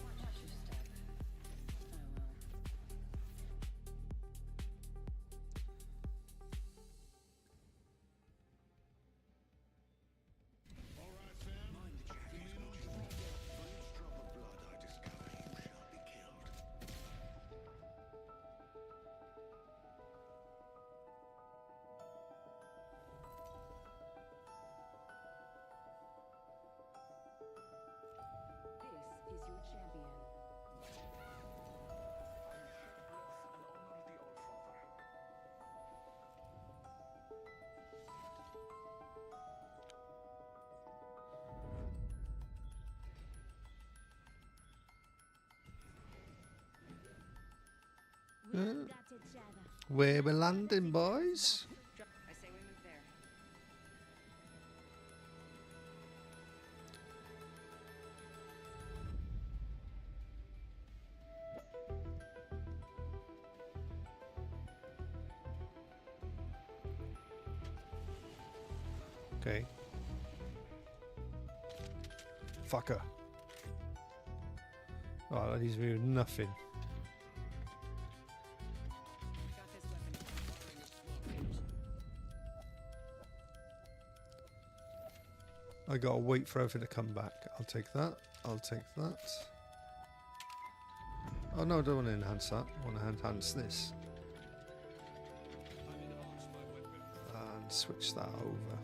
Watch your step. Oh well.
All right, fam. Mind the jacket. For each drop of blood I discover, you shall be killed.
This is your champion.
We've got each other.
Where we landing, boys?
I say we move there.
Okay. Fucker. Oh, that leaves me with nothing.
Got this weapon.
I gotta wait for everything to come back. I'll take that. I'll take that. Oh no, I don't want to enhance that. I want to enhance this. And switch that over.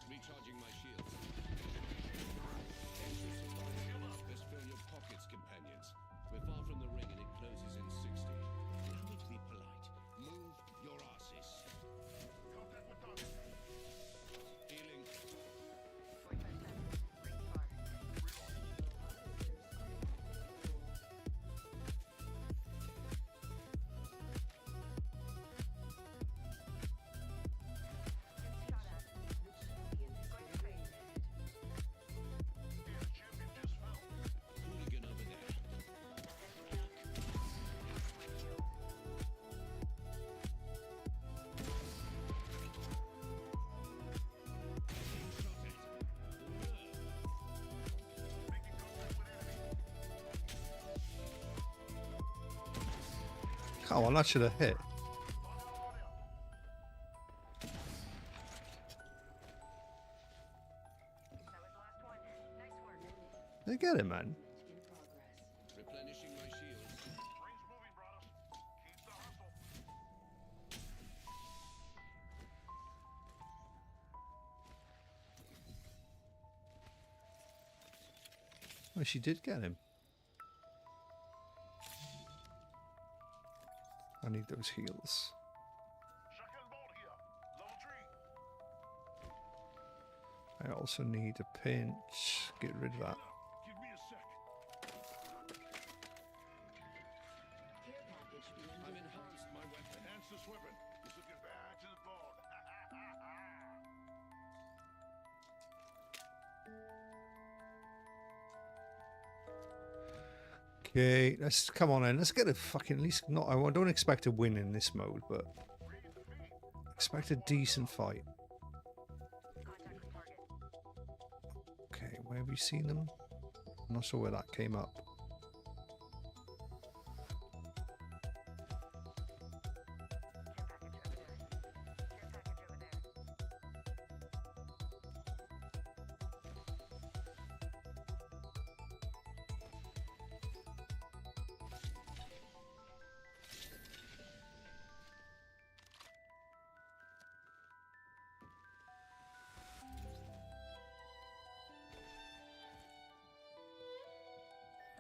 Recharging my shields. Extra supply. Best fill your pockets, companions. We're far from the ring and it closes in 60. Allow me to be polite. Move your asses. Healing. Hooligan over there.
Come on, that should have hit. They get it, man.
Replenishing my shields.
Oh, she did get him. I need those heals. I also need a pinch. Get rid of that.
Give me a sec. I've enhanced my weapon. Enhance this weapon. It's looking bad to the bone.
Okay, let's come on in. Let's get a fucking at least not. I don't expect a win in this mode, but expect a decent fight. Okay, where have you seen them? I'm not sure where that came up.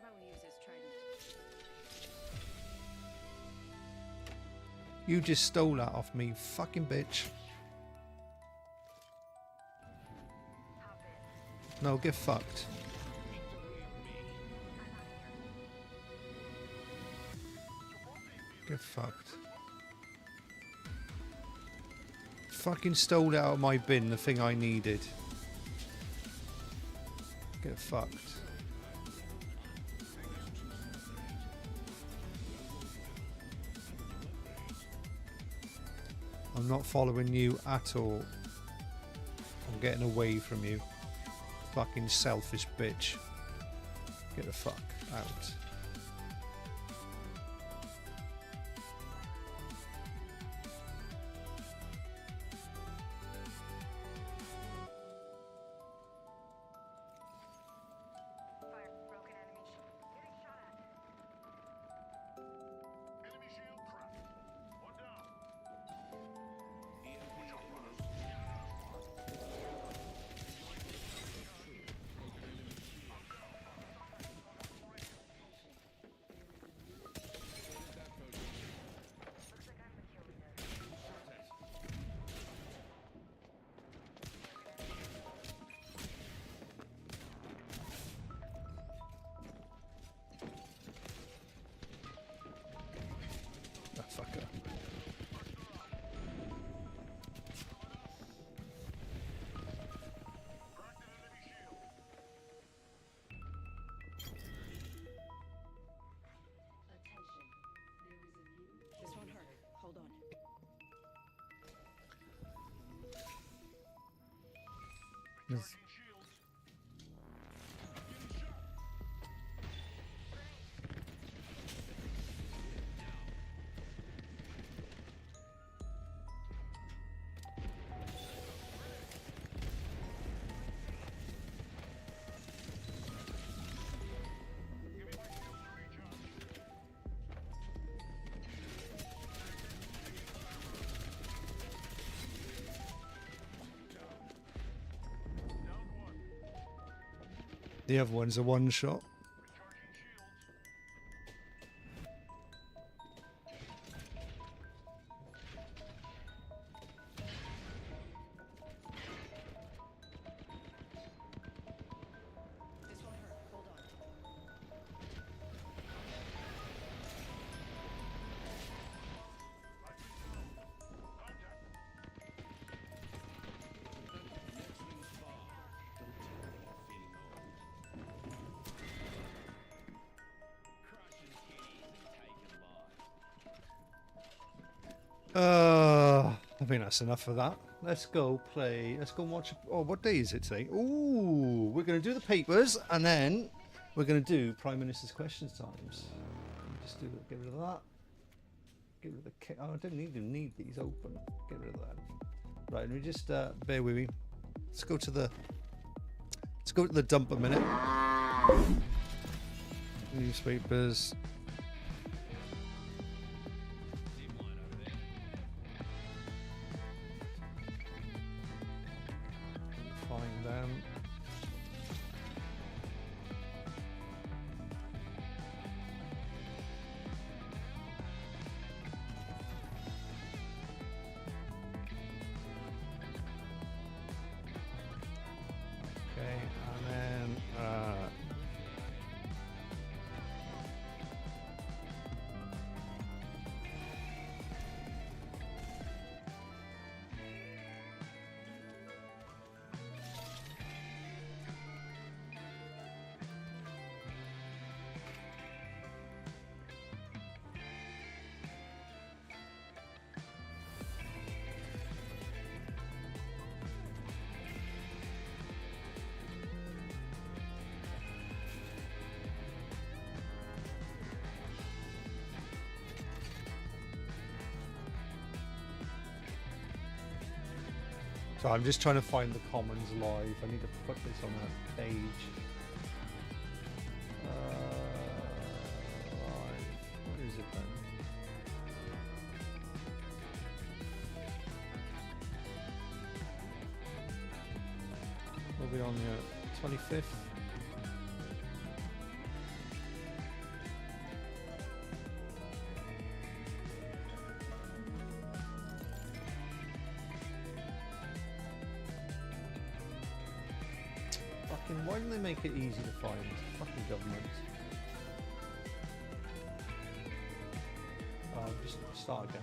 How about we use this trident?
You just stole that off me, fucking bitch. No, get fucked. Get fucked. Fucking stole out of my bin the thing I needed. Get fucked. I'm not following you at all. I'm getting away from you. Fucking selfish bitch. Get the fuck out.
Fire. Broken enemy shield. Getting shot at. Enemy shield cracked. One down.
EMP imminent.
That fucker. There's- The other one's a one shot.
This won't hurt. Hold on.
Next ring's far. Don't tell me you're feeling old. Crushing kitties and taking lives.
I think that's enough of that. Let's go play. Let's go and watch. Oh, what day is it today? Ooh, we're going to do the papers and then we're going to do Prime Minister's questions times. Let me just get rid of that. Get rid of the. Oh, I don't even need these open. Get rid of that. Right, let me just bear with me. Let's go to the. Let's go to the dump a minute. Newspapers. Find them. Okay, and then so I'm just trying to find the Commons live. I need to put this on a page. Live. Where is it then? We'll be on the 25th. Fucking, why didn't they make it easy to find? Fucking government. Just start again.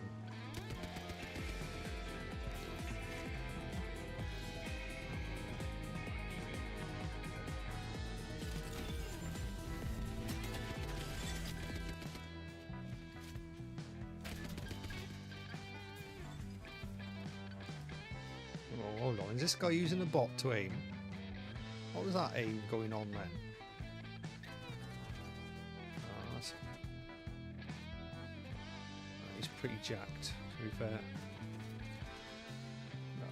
Oh, hold on, is this guy using a bot to aim? What was that aim going on then? Oh, he's pretty jacked, to be fair. No.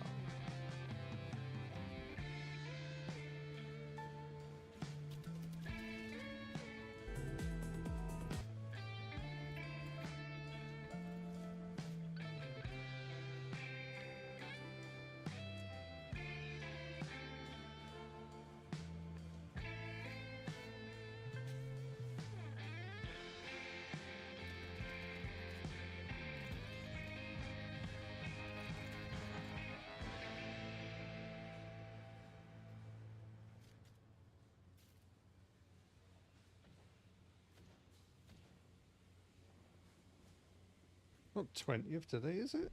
Not 20th today, is it?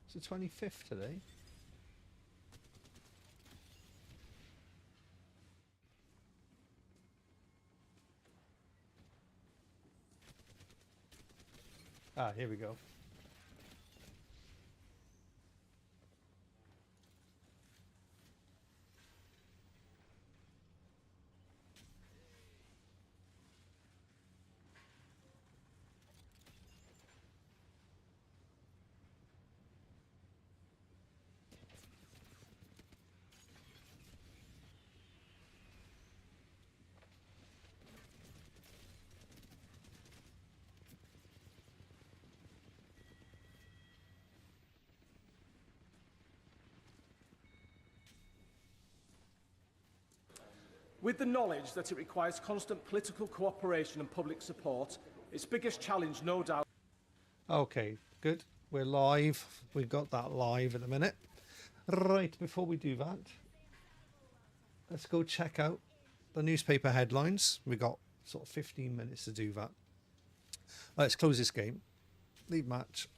It's the 25th today. Ah, here we go.
With the knowledge that it requires constant political cooperation and public support, its biggest challenge, no doubt.
Okay, good. We're live. We got that live in a minute. Right, before we do that, let's go check out the newspaper headlines. We got sort of 15 minutes to do that. Let's close this game. Leave match.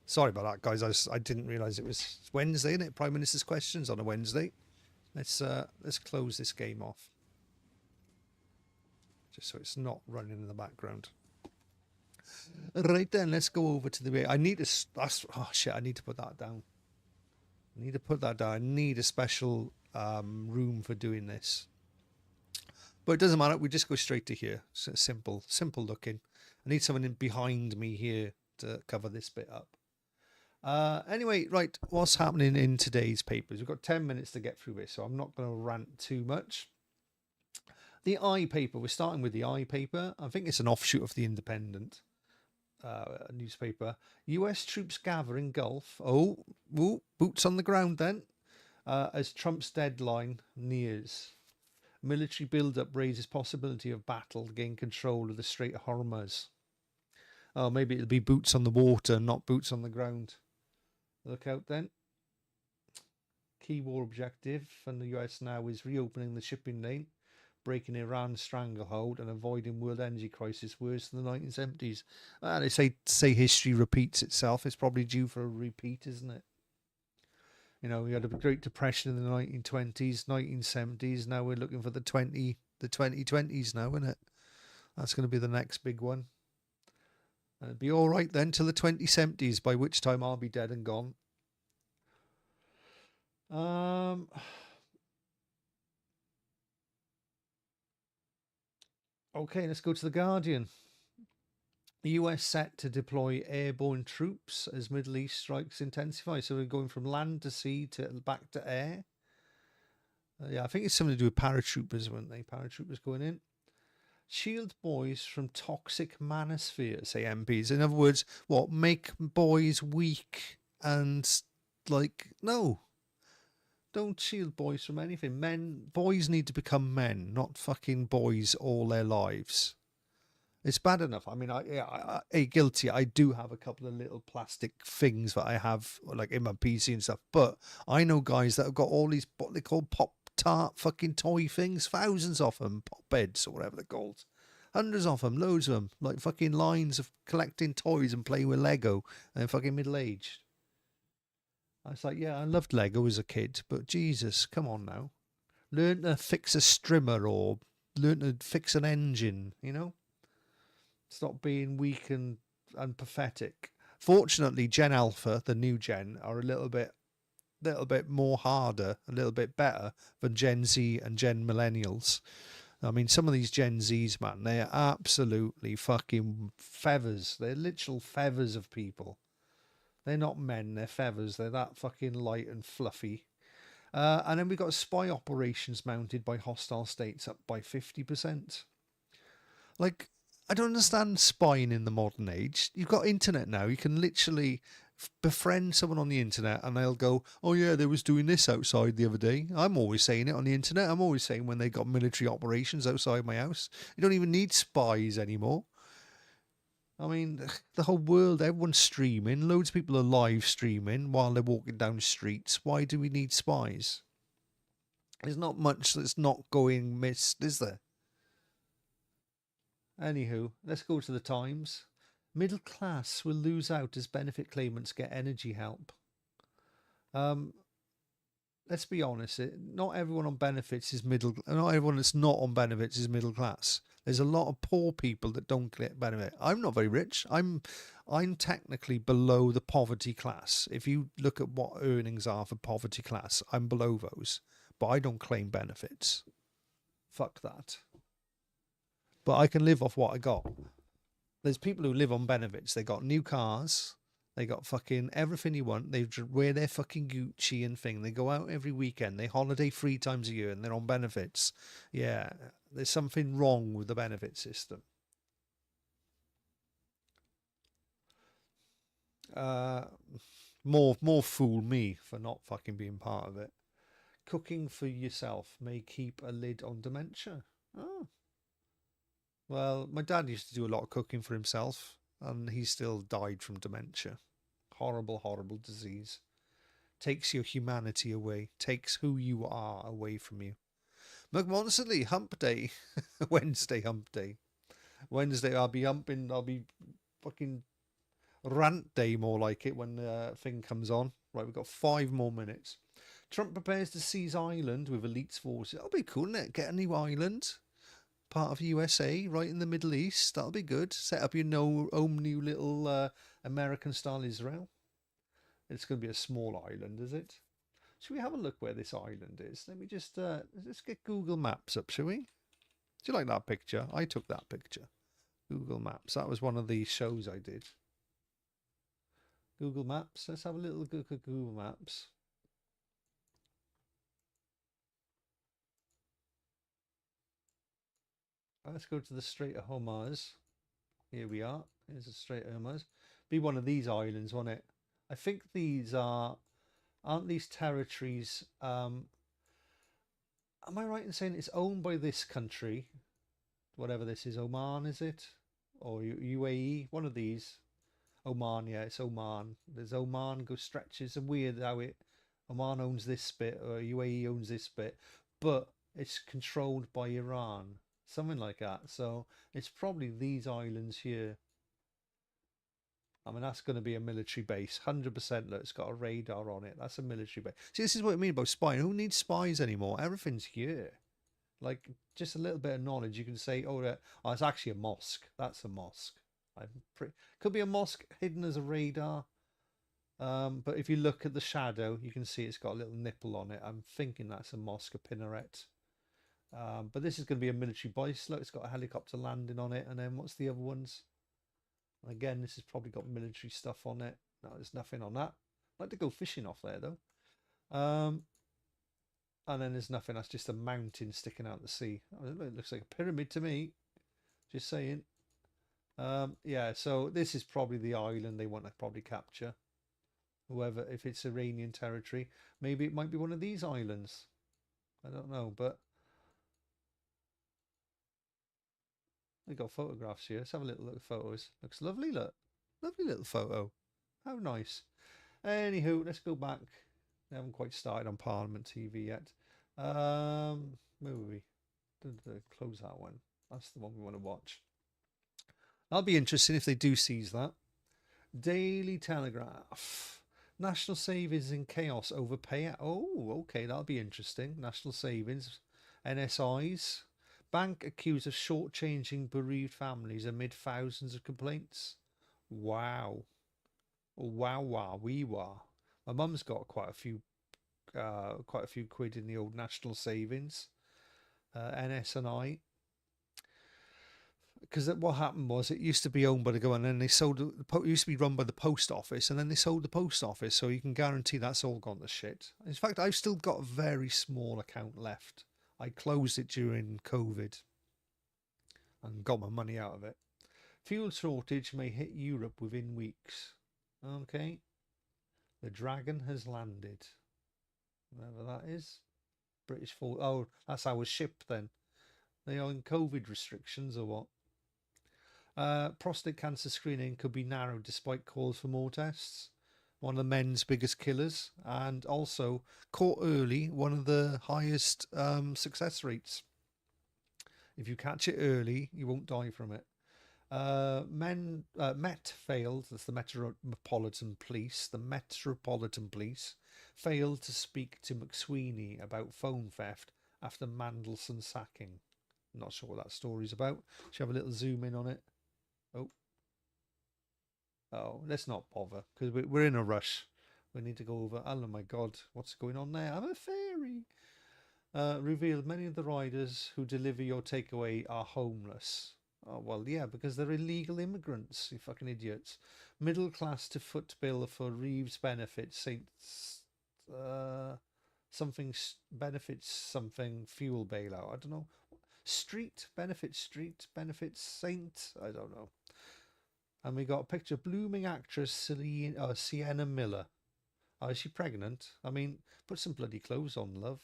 Sorry about that, guys. I didn't realise it was Wednesday, isn't it? Prime Minister's questions on a Wednesday. Let's close this game off, just so it's not running in the background. Right then, let's go over to the. I need to. Oh shit! I need to put that down. I need to put that down. I need a special room for doing this. But it doesn't matter. We just go straight to here. So simple looking. I need someone in behind me here to cover this bit up. Anyway, right, what's happening in today's papers? We've got 10 minutes to get through this, so I'm not going to rant too much. The I paper, we're starting with the I paper. I think it's an offshoot of the Independent newspaper. US troops gather in Gulf. Oh, boots on the ground then. As Trump's deadline nears. Military build-up raises possibility of battle to gain control of the Strait of Hormuz. Oh, maybe it'll be boots on the water, not boots on the ground. Look out then. Key war objective from the US now is reopening the shipping lane, breaking Iran's stranglehold and avoiding world energy crisis worse than the 1970s. They say history repeats itself. It's probably due for a repeat, isn't it? You know, we had a Great Depression in the 1920s, 1970s. Now we're looking for the 2020s now, isn't it? That's going to be the next big one. And it'll be all right then till the 2070s, by which time I'll be dead and gone. Okay, let's go to The Guardian. The US set to deploy airborne troops as Middle East strikes intensify. So we're going from land to sea to back to air. Yeah, I think it's something to do with paratroopers, weren't they? Paratroopers going in. Shield boys from toxic manosphere, say MPs. In other words, what, make boys weak and like, no. Don't shield boys from anything. Boys need to become men, not fucking boys all their lives. It's bad enough. I mean, I guilty. I do have a couple of little plastic things that I have like in my PC and stuff. But I know guys that have got all these what they call Pop-Tart fucking toy things, thousands of them, pop beds or whatever they're called, hundreds of them, loads of them, like fucking lines of collecting toys and playing with Lego, and they're fucking middle-aged. I was like, yeah, I loved Lego as a kid, but Jesus, come on now, learn to fix a strimmer or learn to fix an engine, you know. Stop being weak and pathetic. Fortunately, Gen Alpha, the new gen, are a little bit more harder, a little bit better than Gen Z and Gen Millennials. I mean, some of these Gen Zs, man, they're absolutely fucking feathers. They're literal feathers of people. They're not men, they're feathers. They're that fucking light and fluffy. And then we got spy operations mounted by hostile states up by 50%. Like, I don't understand spying in the modern age. You've got internet now. You can literally befriend someone on the internet and they'll go, oh yeah, they was doing this outside the other day. I'm always saying it on the internet. I'm always saying when they got military operations outside my house. You don't even need spies anymore. I mean, the whole world, everyone's streaming. Loads of people are live streaming while they're walking down the streets. Why do we need spies? There's not much that's not going missed, is there? Anywho, let's go to the Times. Middle class will lose out as benefit claimants get energy help. Let's be honest. Not everyone on benefits is middle. Not everyone that's not on benefits is middle class. There's a lot of poor people that don't get benefit. I'm not very rich. I'm technically below the poverty class. If you look at what earnings are for poverty class, I'm below those. But I don't claim benefits. Fuck that. But I can live off what I got. There's people who live on benefits. They got new cars. They got fucking everything you want. They wear their fucking Gucci and thing. They go out every weekend. They holiday 3 times a year and they're on benefits. Yeah, there's something wrong with the benefit system. More fool me for not fucking being part of it. cooking for yourself may keep a lid on dementia. Oh. Well, my dad used to do a lot of cooking for himself, and he still died from dementia. Horrible, horrible disease. Takes your humanity away. Takes who you are away from you. McMonsley, hump day. Wednesday, hump day. Wednesday, I'll be humping. I'll be fucking rant day, more like it, when the thing comes on. Right, we've got 5 more minutes. Trump prepares to seize Ireland with elites forces. That'll be cool, isn't it? Get a new island. Part of USA, right in the Middle East. That'll be good. Set up your own new little American-style Israel. It's going to be a small island, is it? Should we have a look where this island is? Let me just let's get Google Maps up, shall we? Do you like that picture? I took that picture. Google Maps. That was one of the shows I did. Google Maps. Let's have a little look at Google Maps. Let's go to the Strait of Hormuz. Here we are. Here's the Strait of Hormuz. Be one of these islands, won't it? I think these aren't these territories. Am I right in saying it's owned by this country? Whatever this is, Oman, is it? Or UAE? One of these. Oman, yeah, it's Oman. There's Oman stretches, and weird how Oman owns this bit, or UAE owns this bit, but it's controlled by Iran. Something like that. So it's probably these islands here. I mean, that's going to be a military base. 100%. Look, it's got a radar on it. That's a military base. See, this is what I mean about spying. Who needs spies anymore? Everything's here. Like, just a little bit of knowledge. You can say, oh, it's actually a mosque. That's a mosque. Could be a mosque hidden as a radar. But if you look at the shadow, you can see it's got a little nipple on it. I'm thinking that's a mosque, a minaret. But this is going to be a military base. Look, it's got a helicopter landing on it. And then what's the other ones? Again, this has probably got military stuff on it. No, there's nothing on that. I'd like to go fishing off there, though. And then there's nothing. That's just a mountain sticking out the sea. It looks like a pyramid to me. Just saying. Yeah, so this is probably the island they want to probably capture. Whoever, if it's Iranian territory, maybe it might be one of these islands. I don't know, but we got photographs here. Let's have a little look at photos. Looks lovely, look. Lovely little photo. How nice. Anywho, let's go back. They haven't quite started on Parliament TV yet. Where were we? Close that one. That's the one we want to watch. That'll be interesting if they do seize that. Daily Telegraph. National savings in chaos over payout. Oh, okay, that'll be interesting. National savings. NSIs. Bank accused of shortchanging bereaved families amid thousands of complaints. Wow. Wow, wow, wee wah. My mum's got quite a few quid in the old national savings. NSI. Because what happened was it used to be owned by the government, and then they sold it. It used to be run by the post office, and then they sold the post office, so you can guarantee that's all gone to shit. In fact, I've still got a very small account left. I closed it during COVID and got my money out of it. Fuel shortage may hit Europe within weeks. Okay. The dragon has landed. Whatever that is. British force. Oh, that's our ship then. They are in COVID restrictions or what? Prostate cancer screening could be narrowed despite calls for more tests. One of the men's biggest killers, and also caught early, one of the highest success rates. If you catch it early, you won't die from it. Met failed. That's the Metropolitan Police. The Metropolitan Police failed to speak to McSweeney about phone theft after Mandelson sacking. Not sure what that story's about. Should have a little zoom in on it. Oh, let's not bother, because we're in a rush. We need to go over. Oh my God, what's going on there? I'm a fairy. Revealed many of the riders who deliver your takeaway are homeless. Oh, well, yeah, because they're illegal immigrants, you fucking idiots. Middle class to foot bill for Reeves benefits. Something benefits something fuel bailout. I don't know. Street benefits Saint. I don't know. And we got a picture of blooming actress Sienna Miller. Oh, is she pregnant? I mean, put some bloody clothes on, love.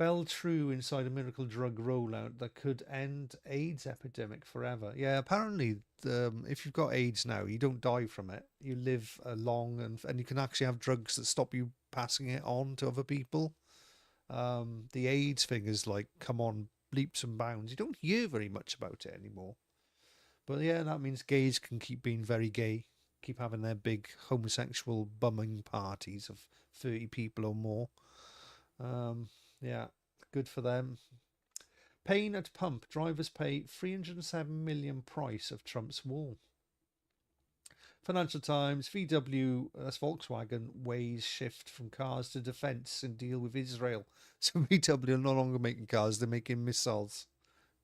Bell true inside a miracle drug rollout that could end AIDS epidemic forever. Yeah, apparently, if you've got AIDS now, you don't die from it. You live long, and you can actually have drugs that stop you passing it on to other people. The AIDS thing is like, come on, leaps and bounds. You don't hear very much about it anymore. But yeah, that means gays can keep being very gay, keep having their big homosexual bumming parties of 30 people or more. Yeah, good for them. Pain at pump. Drivers pay 307 million price of Trump's wall. Financial Times. VW, that's Volkswagen, weighs shift from cars to defence and deal with Israel. So VW are no longer making cars, they're making missiles.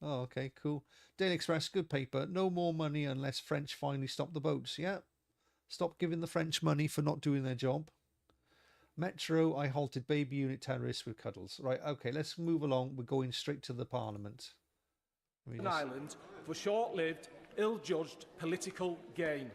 Oh, okay, cool. Daily Express, good paper. No more money unless French finally stop the boats. Yeah. Stop giving the French money for not doing their job. Metro, I halted baby unit terrorists with cuddles. Right, okay, let's move along. We're going straight to the Parliament.
An island for short-lived, ill-judged political gain.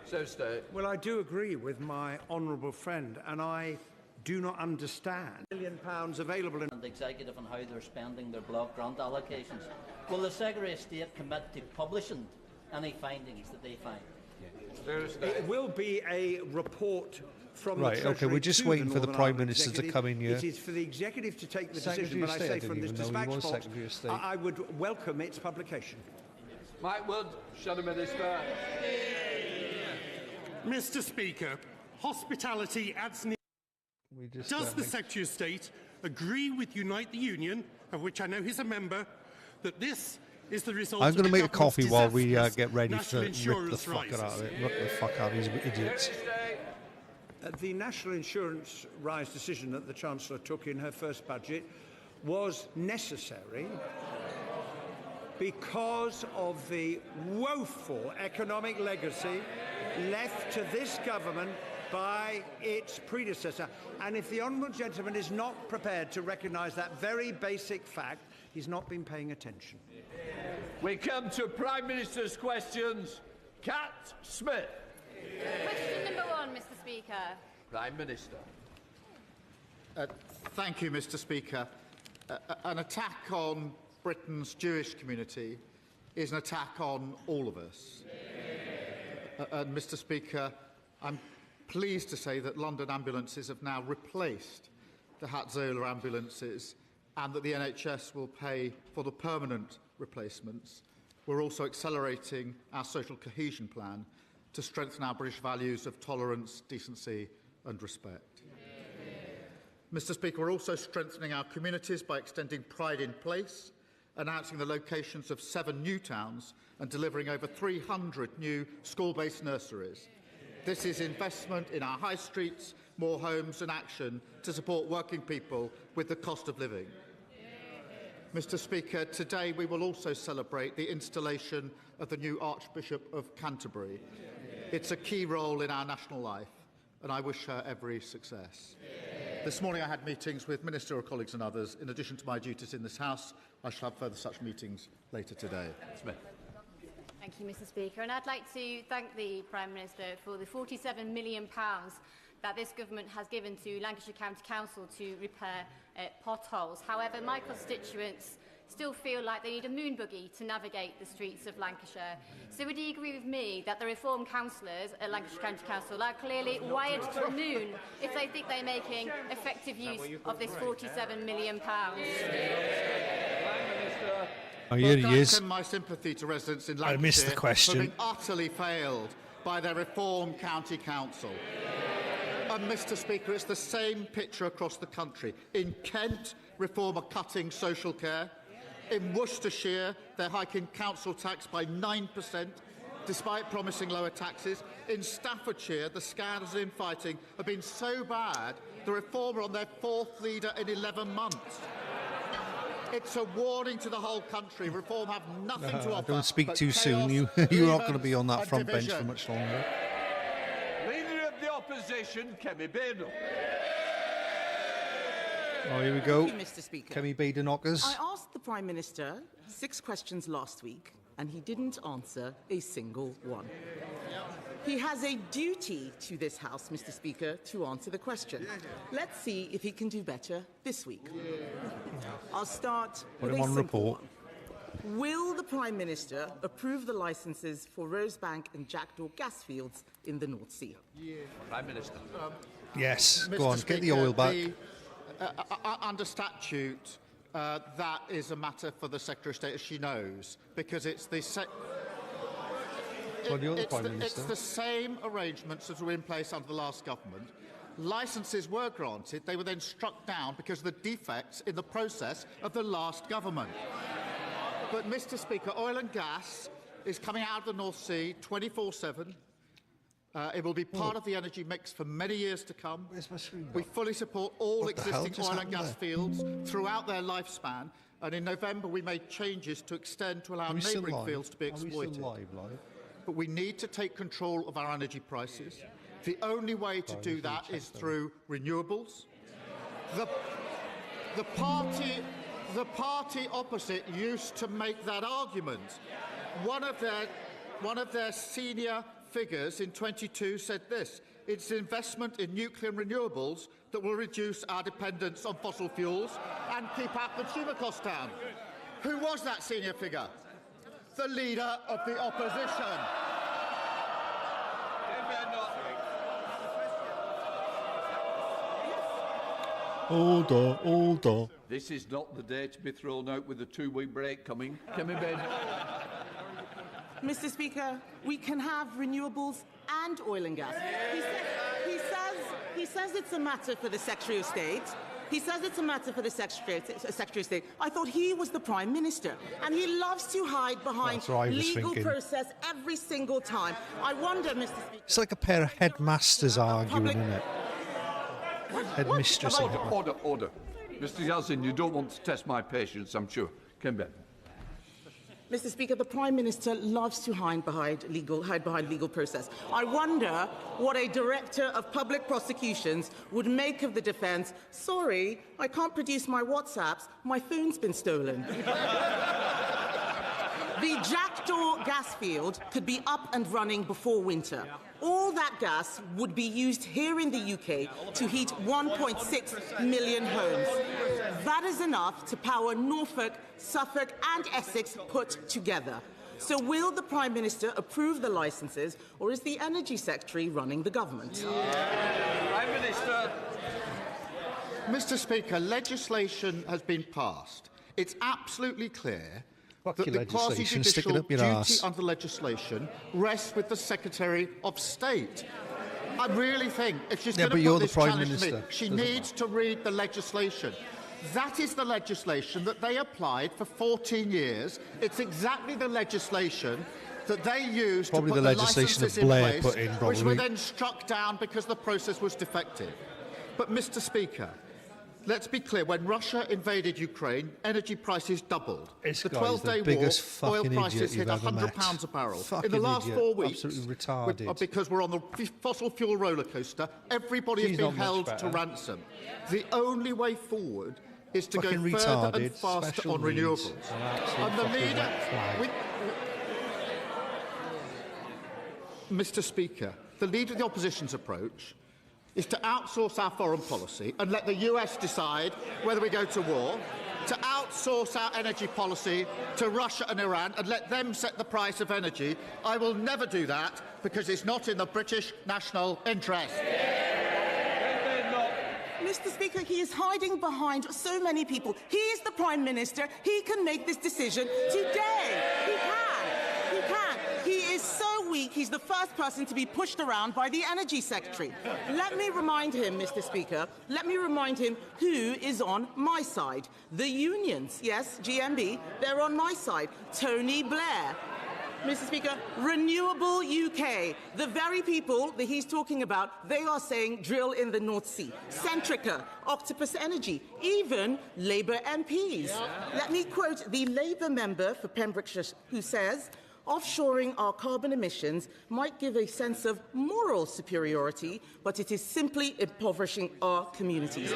So stay.
Well, I do agree with my honourable friend, and I do not understand. £1 million available in...
And executive on how they're spending their block grant allocations. Will the Secretary of State commit to publishing any findings that they find?
It will be a report from the Treasury.
Okay, we're just waiting for the Prime Minister to come in here.
It is for the executive to take the decision, but I say from this dispatch box, I would welcome its publication.
Mike Wood, Shadow Minister.
Mr. Speaker, hospitality adds... Does the Secretary of State agree with Unite the Union, of which I know he's a member, that this is the result
I'm going to make a
government's
coffee while we get ready to
national
rip the
insurance
fuck out
rises?
of it. Rip the fuck out of these idiots.
The national insurance rise decision that the Chancellor took in her first budget was necessary because of the woeful economic legacy left to this government by its predecessor. And if the honourable gentleman is not prepared to recognise that very basic fact, he's not been paying attention.
We come to Prime Minister's questions. Cat Smith.
Question number 1, Mr. Speaker.
Prime Minister.
Thank you, Mr. Speaker. An attack on Britain's Jewish community is an attack on all of us. And Mr. Speaker, I'm pleased to say that London ambulances have now replaced the Hatzola ambulances and that the NHS will pay for the permanent replacements. We're also accelerating our social cohesion plan to strengthen our British values of tolerance, decency and respect. Mr. Speaker, we're also strengthening our communities by extending Pride in Place, announcing the locations of 7 new towns and delivering over 300 new school-based nurseries. This is investment in our high streets, more homes and action to support working people with the cost of living. Mr. Speaker, today we will also celebrate the installation of the new Archbishop of Canterbury. It's a key role in our national life, and I wish her every success. This morning I had meetings with ministerial colleagues and others. In addition to my duties in this House, I shall have further such meetings later today. Smith.
Thank you, Mr. Speaker. And I'd like to thank the Prime Minister for the £47 million that this government has given to Lancashire County Council to repair potholes. However, my constituents still feel like they need a moon buggy to navigate the streets of Lancashire. So would you agree with me that the reformed councillors at Lancashire County Council are clearly wired to the moon if they think they're making effective use of this £47 million?
Oh, here he is.
My sympathy to residents in
I missed the
Lancashire
question.
for being utterly failed by their reformed county council. And Mr. Speaker, it's the same picture across the country. In Kent, Reform are cutting social care. In Worcestershire, they're hiking council tax by 9%, despite promising lower taxes. In Staffordshire, the scandals and infighting have been so bad, the Reform are on their 4th leader in 11 months. It's a warning to the whole country. Reform have nothing to offer.
Don't speak
but
too soon.
chaos,
You're not going to be on that
and
front bench
division.
for much longer.
Leader of the Opposition, Kemi Baden.
Oh, here we go.
Thank you, Mr. Speaker.
Kemi Baden-Knockers.
I asked the Prime Minister 6 questions last week, and he didn't answer a single one. He has a duty to this House, Mr. Speaker, to answer the question. Let's see if he can do better this week. I'll start
Put
with
him
a
on
simple
report.
one. Will the Prime Minister approve the licences for Rosebank and Jackdaw gas fields in the North Sea?
Prime Minister.
Yes,
Mr.
go on,
Speaker,
get the oil back.
Under statute, that is a matter for the Secretary of State, as she knows, because it's the
Well, you're the
it's
Prime
the,
Minister.
it's the same arrangements that were in place under the last government. Licences were granted, they were then struck down because of the defects in the process of the last government. But, Mr. Speaker, oil and gas is coming out of the North Sea 24/7. It will be part of the energy mix for many years to come. We fully support all existing oil and gas fields throughout their lifespan. And in November, we made changes to extend to allow neighbouring fields to be exploited. But we need to take control of our energy prices. The only way to do that is through renewables. The party opposite used to make that argument. One of their senior figures in 22 said this: it's investment in nuclear and renewables that will reduce our dependence on fossil fuels and keep our consumer costs down. Who was that senior figure? The Leader of the Opposition.
Order.
This is not the day to be thrown out with a 2-week break coming. Come in, Ben.
Mr. Speaker, we can have renewables and oil and gas. He says it's a matter for the Secretary of State. He says it's a matter for the Secretary of State. I thought he was the Prime Minister, and he loves to hide behind legal process every single time. I wonder, Mr. Speaker...
It's like a pair of headmasters arguing, isn't it? Headmistress.
Order. Mr. Yazin, you don't want to test my patience, I'm sure. Come back.
Mr. Speaker, the Prime Minister loves to hide behind legal process. I wonder what a Director of Public Prosecutions would make of the defence. Sorry, I can't produce my WhatsApps. My phone's been stolen. The Jackdaw gas field could be up and running before winter. All that gas would be used here in the UK to heat 1.6 million homes. That is enough to power Norfolk, Suffolk and Essex put together. So will the Prime Minister approve the licences, or is the Energy Secretary running the government?
Prime Minister.
Mr. Speaker, legislation has been passed. It's absolutely clear that the quasi-judicial duty under legislation rests with the Secretary of State. I really think if she's going to put this challenge to me, she needs to read the legislation. That is the legislation that they applied for 14 years. It's exactly the legislation that they used to put the licences in place, which were then struck down because the process was defective. But, Mr. Speaker, let's be clear, when Russia invaded Ukraine, energy prices doubled. The 12-day war, oil prices hit £100 a barrel. In the last 4 weeks, because we're on the fossil fuel roller coaster, everybody has been held to ransom. The only way forward is to go further and faster on renewables. And the leader... Mr. Speaker, the Leader of the Opposition's approach is to outsource our foreign policy and let the US decide whether we go to war, to outsource our energy policy to Russia and Iran and let them set the price of energy. I will never do that because it's not in the British national interest.
Mr. Speaker, he is hiding behind so many people. He is the Prime Minister. He can make this decision today. He can. He is so weak, he's the first person to be pushed around by the Energy Secretary. Let me remind him, Mr. Speaker, who is on my side. The unions, yes, GMB, they're on my side. Tony Blair. Mr. Speaker, Renewable UK, the very people that he's talking about, they are saying drill in the North Sea. Centrica, Octopus Energy, even Labour MPs. Let me quote the Labour member for Pembrokeshire who says, Offshoring our carbon emissions might give a sense of moral superiority, but it is simply impoverishing our communities.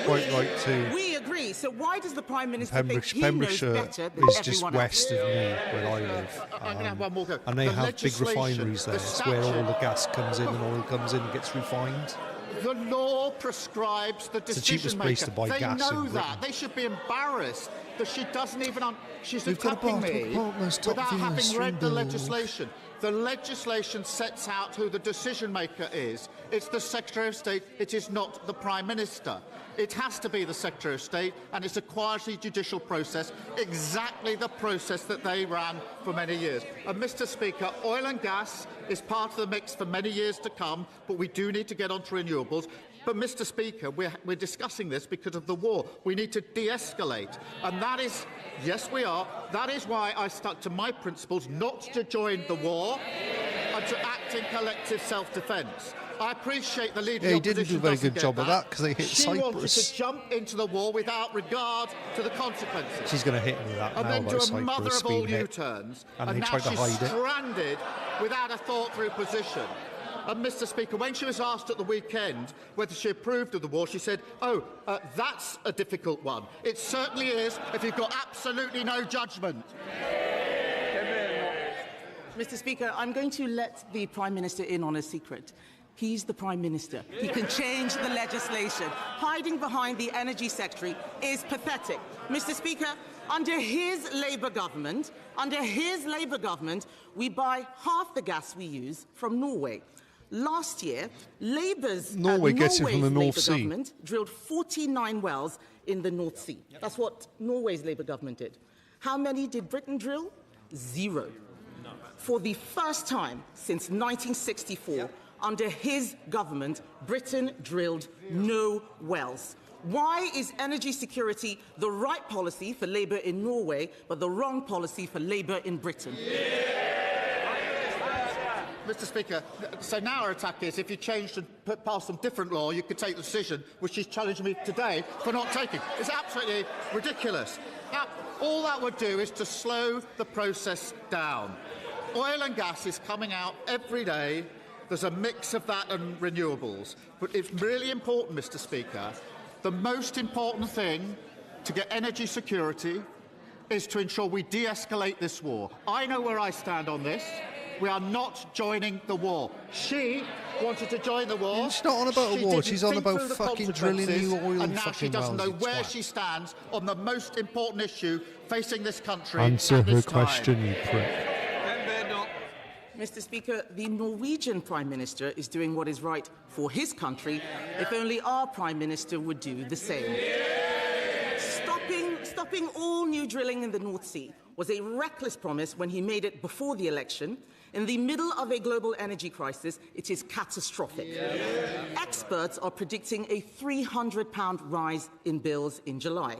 Quite right too.
We agree. So why does the Prime Minister think he knows
Pembrokeshire
better than
is just
everyone
west
else?
of me, where I live.
I'm going to have one more go.
And they
The
have big refineries there.
the
It's where all
statute-
the gas comes in and oil comes in and gets refined.
The law prescribes the
the
decision
cheapest
maker.
place to buy
they
gas
know
in
that.
Britain.
They should be embarrassed that she doesn't even. She's
We've got
attacking
a
me
partners, top
without having
viewers,
read the
Bill.
legislation. The legislation sets out who the decision maker is. It's the Secretary of State. It is not the Prime Minister. It has to be the Secretary of State, and it's a quasi-judicial process, exactly the process that they ran for many years. And, Mr. Speaker, oil and gas is part of the mix for many years to come, but we do need to get onto renewables. But, Mr. Speaker, we're discussing this because of the war. We need to de-escalate. And that is, yes, we are. That is why I stuck to my principles not to join the war and to act in collective self-defence. I appreciate the leader
Yeah,
of the
he didn't do a
opposition
very
doesn't
good
get
job of that because they hit
She wanted
Cyprus.
to jump into the war without regard to the consequences.
She's going to hit him with that
And
now
then
about
do a mother
Cyprus
of all
being hit.
U-turns.
And they
now
tried to
she's
hide it.
stranded without a thought-through position. And, Mr. Speaker, when she was asked at the weekend whether she approved of the war, she said, that's a difficult one. It certainly is if you've got absolutely no judgment.
Mr. Speaker, I'm going to let the Prime Minister in on a secret. He's the Prime Minister. He can change the legislation. Hiding behind the Energy Secretary is pathetic. Mr. Speaker, under his Labour government, we buy half the gas we use from Norway. Last year,
Norway gets it from the
Norway's
North
Labour
Sea.
government drilled 49 wells in the North Sea. That's what Norway's Labour government did. How many did Britain drill? 0. For the first time since 1964, under his government, Britain drilled no wells. Why is energy security the right policy for Labour in Norway, but the wrong policy for Labour in Britain?
Mr. Speaker, so now our attack is if you changed and passed some different law, you could take the decision which she's challenging me today for not taking. It's absolutely ridiculous. Now, all that would do is to slow the process down. Oil and gas is coming out every day. There's a mix of that and renewables. But it's really important, Mr. Speaker, the most important thing to get energy security is to ensure we de-escalate this war. I know where I stand on this. We are not joining the war. She wanted to join the war.
She's not on about a war.
Didn't
She's on
think
about
through the
fucking drilling
consequences,
new oil
and now she
fucking
doesn't
wells,
know
you
where
twat.
she stands on the most important issue facing this country.
Answer
at
her
this time.
question, you prick.
Mr. Speaker, the Norwegian Prime Minister is doing what is right for his country. If only our Prime Minister would do the same. Stopping all new drilling in the North Sea was a reckless promise when he made it before the election. In the middle of a global energy crisis, it is catastrophic. Experts are predicting a £300 rise in bills in July.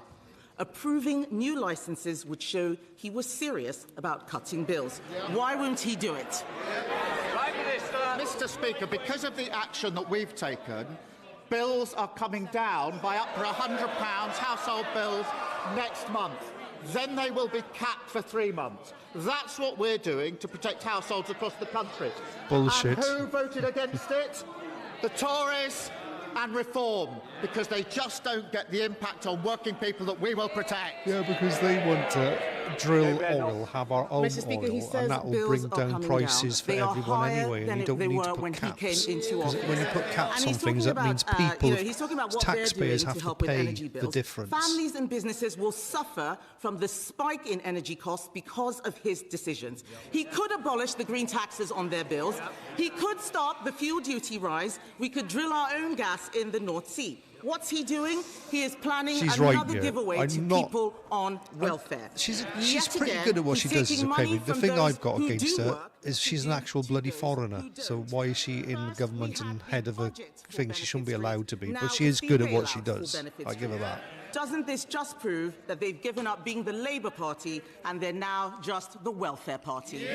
Approving new licenses would show he was serious about cutting bills. Why won't he do it?
Mr. Speaker, because of the action that we've taken, bills are coming down by up to £100, household bills, next month. Then they will be capped for 3 months. That's what we're doing to protect households across the country.
Bullshit.
And who voted against it? The Tories and Reform, because they just don't get the impact on working people that we will protect.
Yeah, because they want to drill oil, have our own
Mr. Speaker, he
oil,
says
and that will
bills
bring
are
down
coming
prices
down.
for
They are
everyone
higher
anyway,
than
and you don't
they
need
were
to put
when he
caps.
came into
'Cause
office.
when you put caps
And
on
he's
things,
talking
that means
about,
people,
he's talking about what they're
taxpayers
doing
have
to
to
help with
pay
energy
the
bills.
difference.
Families and businesses will suffer from the spike in energy costs because of his decisions. He could abolish the green taxes on their bills. He could stop the fuel duty rise. We could drill our own gas in the North Sea. What's he doing? He is planning
She's
another
right, yeah.
giveaway
I'm
to
not-
people on welfare.
She's
Yet
pretty
again,
good at what
he's
she does as a
taking money
Premier. The
from
thing
those
I've got
who
against
do
her
work
is she's an actual bloody foreigner. So why is she in government and head of a thing she shouldn't be allowed to be?
Now
But she is
the
good at what
bailouts
she
for
does.
benefits
I give her that.
Doesn't this just prove that they've given up being the Labour Party and they're now just the welfare party?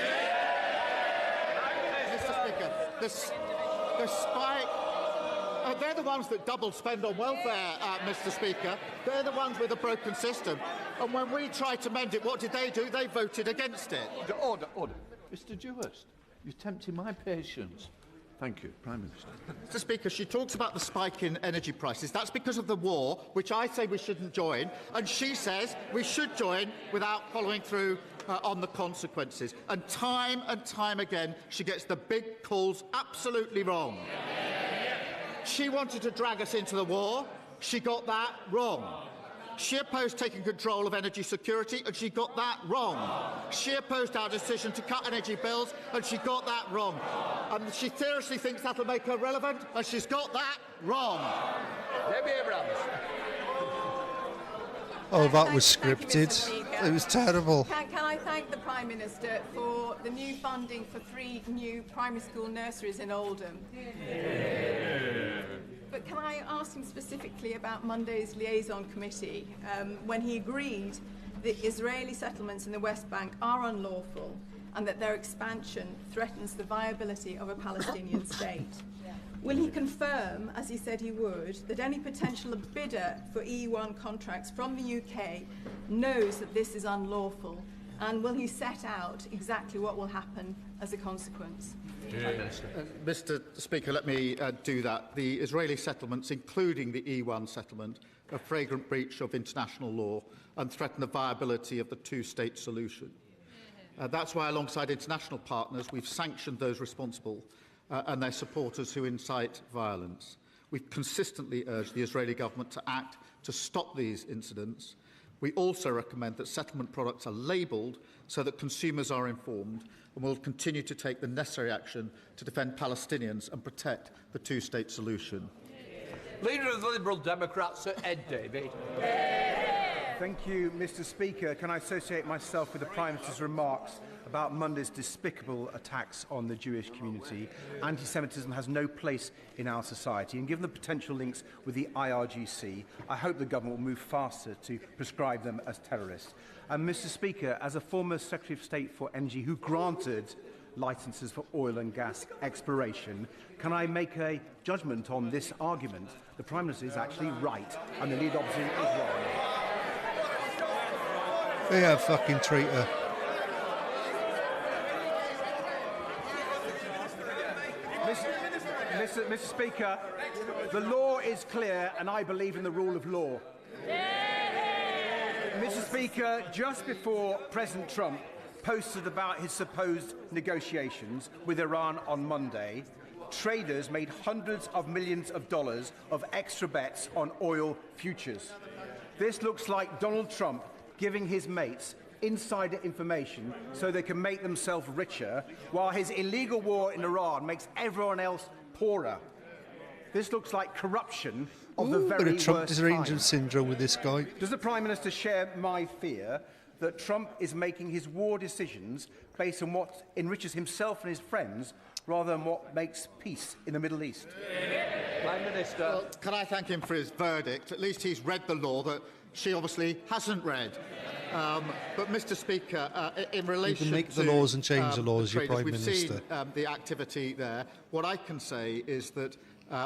Mr. Speaker, the spike. They're the ones that double spend on welfare, Mr. Speaker. They're the ones with a broken system. And when we tried to mend it, what did they do? They voted against it.
Order. Mr. Dewhurst, you're tempting my patience. Thank you, Prime Minister.
Mr. Speaker, she talks about the spike in energy prices. That's because of the war, which I say we shouldn't join, and she says we should join without following through on the consequences. And time again, she gets the big calls absolutely wrong. She wanted to drag us into the war. She got that wrong. She opposed taking control of energy security, and she got that wrong. She opposed our decision to cut energy bills, and she got that wrong. And she seriously thinks that'll make her relevant, and she's got that wrong.
Debbie Abrams.
Oh, that was scripted. It was terrible.
Can I thank the Prime Minister for the new funding for 3 new primary school nurseries in Oldham? But can I ask him specifically about Monday's liaison committee, when he agreed that Israeli settlements in the West Bank are unlawful and that their expansion threatens the viability of a Palestinian state? Will he confirm, as he said he would, that any potential bidder for EU1 contracts from the UK knows that this is unlawful, and will he set out exactly what will happen as a consequence?
Mr. Speaker, let me do that. The Israeli settlements, including the E1 settlement, are a flagrant breach of international law and threaten the viability of the two-state solution. That's why, alongside international partners, we've sanctioned those responsible and their supporters who incite violence. We've consistently urged the Israeli government to act to stop these incidents. We also recommend that settlement products are labelled so that consumers are informed, and will continue to take the necessary action to defend Palestinians and protect the two-state solution.
Leader of the Liberal Democrats, Sir Ed Davey.
Thank you, Mr. Speaker. Can I associate myself with the Prime Minister's remarks about Monday's despicable attacks on the Jewish community? Anti-Semitism has no place in our society, and given the potential links with the IRGC, I hope the government will move faster to prescribe them as terrorists. And Mr. Speaker, as a former Secretary of State for Energy who granted licences for oil and gas exploration, can I make a judgment on this argument? The Prime Minister is actually right, and the lead opposition is wrong.
Yeah, fucking traitor.
Mr. Speaker, the law is clear, and I believe in the rule of law. Mr. Speaker, just before President Trump posted about his supposed negotiations with Iran on Monday, traders made hundreds of millions of dollars of extra bets on oil futures. This looks like Donald Trump giving his mates insider information so they can make themselves richer, while his illegal war in Iran makes everyone else poorer. This looks like corruption of the very
bit of Trump
worst
derangement
kind.
syndrome with this guy.
Does the Prime Minister share my fear that Trump is making his war decisions based on what enriches himself and his friends rather than what makes peace in the Middle East?
Prime Minister.
Well, can I thank him for his verdict? At least he's read the law that she obviously hasn't read. But, Mr. Speaker, in relation
you can make
to
the laws and change the laws, your Prime
we've
Minister.
seen the activity there. What I can say is that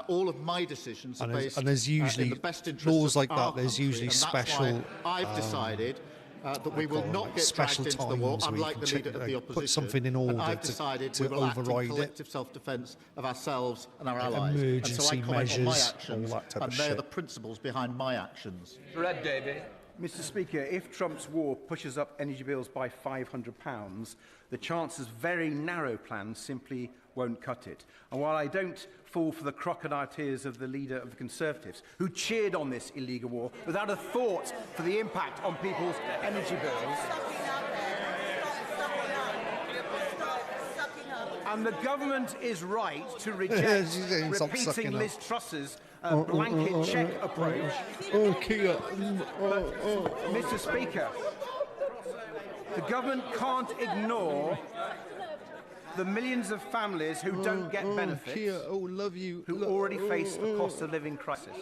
all of my decisions are based
there's usually
in the best interest
laws
of
like
our
that. There's
country,
usually
and that's
special.
why I've decided that we will not get
special
dragged into the war,
times where you
unlike
can
the leader of the opposition.
put something in order
and I've decided
to
we will act in
override it.
collective self-defence of ourselves and our allies.
Emergency
and so I comment on my
measures,
actions,
all that type
and
of
they're
shit.
the principles behind my actions.
Red Davey.
Mr. Speaker, if Trump's war pushes up energy bills by £500, the Chancellor's very narrow plan simply won't cut it. And while I don't fall for the crocodile tears of the leader of the Conservatives, who cheered on this illegal war without a thought for the impact on people's energy bills, and the government is right to reject repeating Liz Truss's blanket cheque approach. Mr. Speaker, the government can't ignore the millions of families who don't get benefits, who already face a cost of living crisis.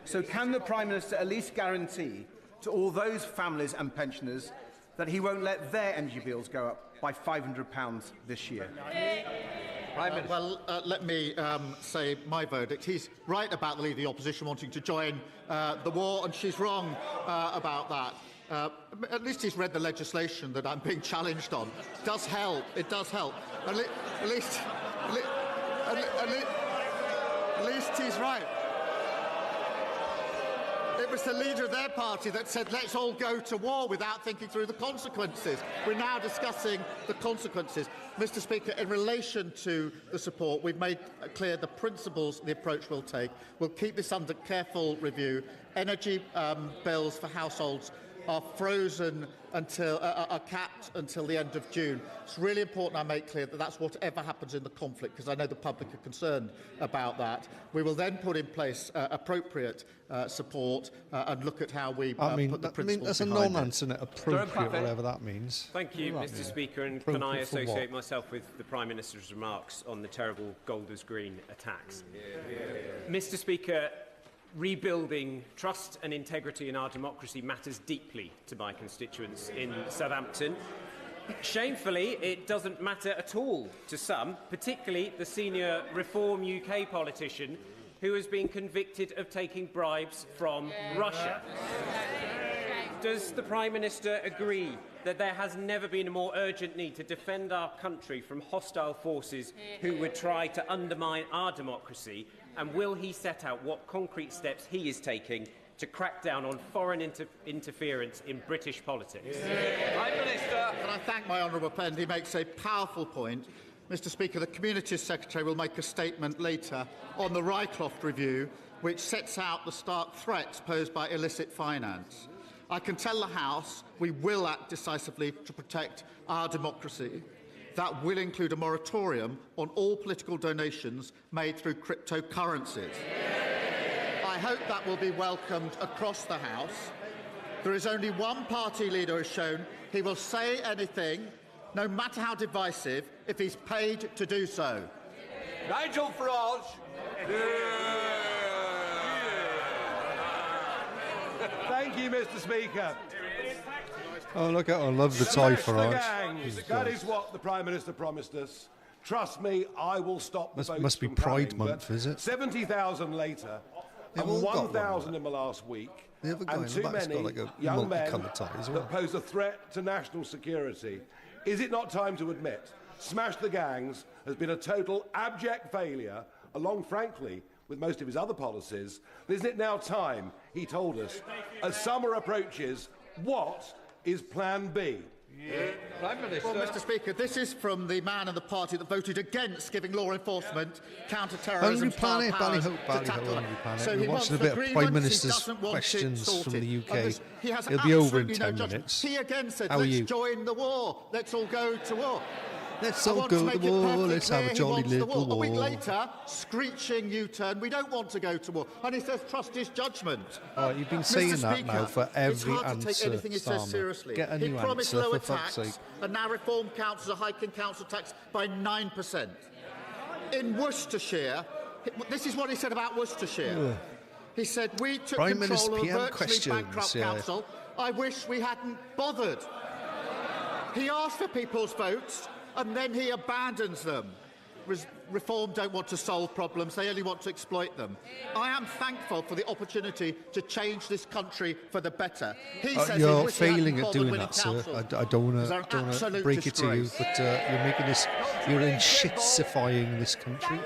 So can the Prime Minister at least guarantee to all those families and pensioners that he won't let their energy bills go up by £500 this year?
Let me say my verdict. He's right about the Leader of the Opposition wanting to join the war, and she's wrong about that. At least he's read the legislation that I'm being challenged on. It does help. It does help. At least he's right. It was the leader of their party that said, let's all go to war without thinking through the consequences. We're now discussing the consequences. Mr. Speaker, in relation to the support, we've made clear the principles, the approach we'll take. We'll keep this under careful review. Energy bills for households are frozen until are capped until the end of June. It's really important I make clear that that's whatever happens in the conflict, because I know the public are concerned about that. We will then put in place appropriate support and look at how we put the principles
that's a
behind
non-answer, isn't it? Appropriate, whatever that means.
Thank you, Mr. Speaker, and can I associate myself with the Prime Minister's remarks on the terrible Golders Green attacks? Mr. Speaker, rebuilding trust and integrity in our democracy matters deeply to my constituents in Southampton. Shamefully, it doesn't matter at all to some, particularly the senior Reform UK politician who has been convicted of taking bribes from Russia. Does the Prime Minister agree that there has never been a more urgent need to defend our country from hostile forces who would try to undermine our democracy? And will he set out what concrete steps he is taking to crack down on foreign interference in British politics?
Prime Minister. And I thank my honourable friend. He makes a powerful point. Mr. Speaker, the Communities Secretary will make a statement later on the Rycroft review, which sets out the stark threats posed by illicit finance. I can tell the House we will act decisively to protect our democracy. That will include a moratorium on all political donations made through cryptocurrencies. I hope that will be welcomed across the House. There is only one party leader who has shown he will say anything, no matter how divisive, if he's paid to do so.
Nigel Farage.
Thank you, Mr. Speaker.
Oh, look at I love the tie for
Smash the gangs. That is what the Prime Minister promised us. Trust me, I will stop the votes
must be
from
Pride
coming,
Month, is it?
70,000 later,
They've
and
all got
1,000 in the last week,
The other guy
and
in the
too
back's
many
got like a
young men
multicoloured tie as well.
that pose a threat to national security. Is it not time to admit Smash the Gangs has been a total abject failure, along, frankly, with most of his other policies? Isn't it now time, he told us, as summer approaches, what is Plan B?
Prime Minister. Well, Mr. Speaker, this is from the man and the party that voted against giving law enforcement counter-terrorism
Hungry Planet,
ballyhoe.
So we're watching a bit of Prime Minister's questions from the UK. He'll be over in 10 minutes.
He again said,
How are
let's
you?
join the war. Let's all go to war.
Let's all go to war, let's have a jolly little
A week
war.
later, screeching U-turn, we don't want to go to war. And he says, trust his judgment.
Oh, you've been saying that now for every answer,
Anything he says seriously.
Get a
he
new
promised
answer,
lower
for fuck's
tax,
sake.
and now Reform councils are hiking council tax by 9%. In Worcestershire, this is what he said about Worcestershire.
Ugh.
He said, we took
Prime
control
Minister
of a
PM
virtually
questions,
bankrupt
yeah.
council. I wish we hadn't bothered. He asked for people's votes, and then he abandons them. Reform don't want to solve problems, they only want to exploit them. I am thankful for the opportunity to change this country for the better. He says he
you're
wishes he hadn't
failing at
bothered
doing
winning
that, sir.
councils.
I don't
These are
want to
absolute
break it to you,
disgrace.
but you're making this, you're shitsifying this country.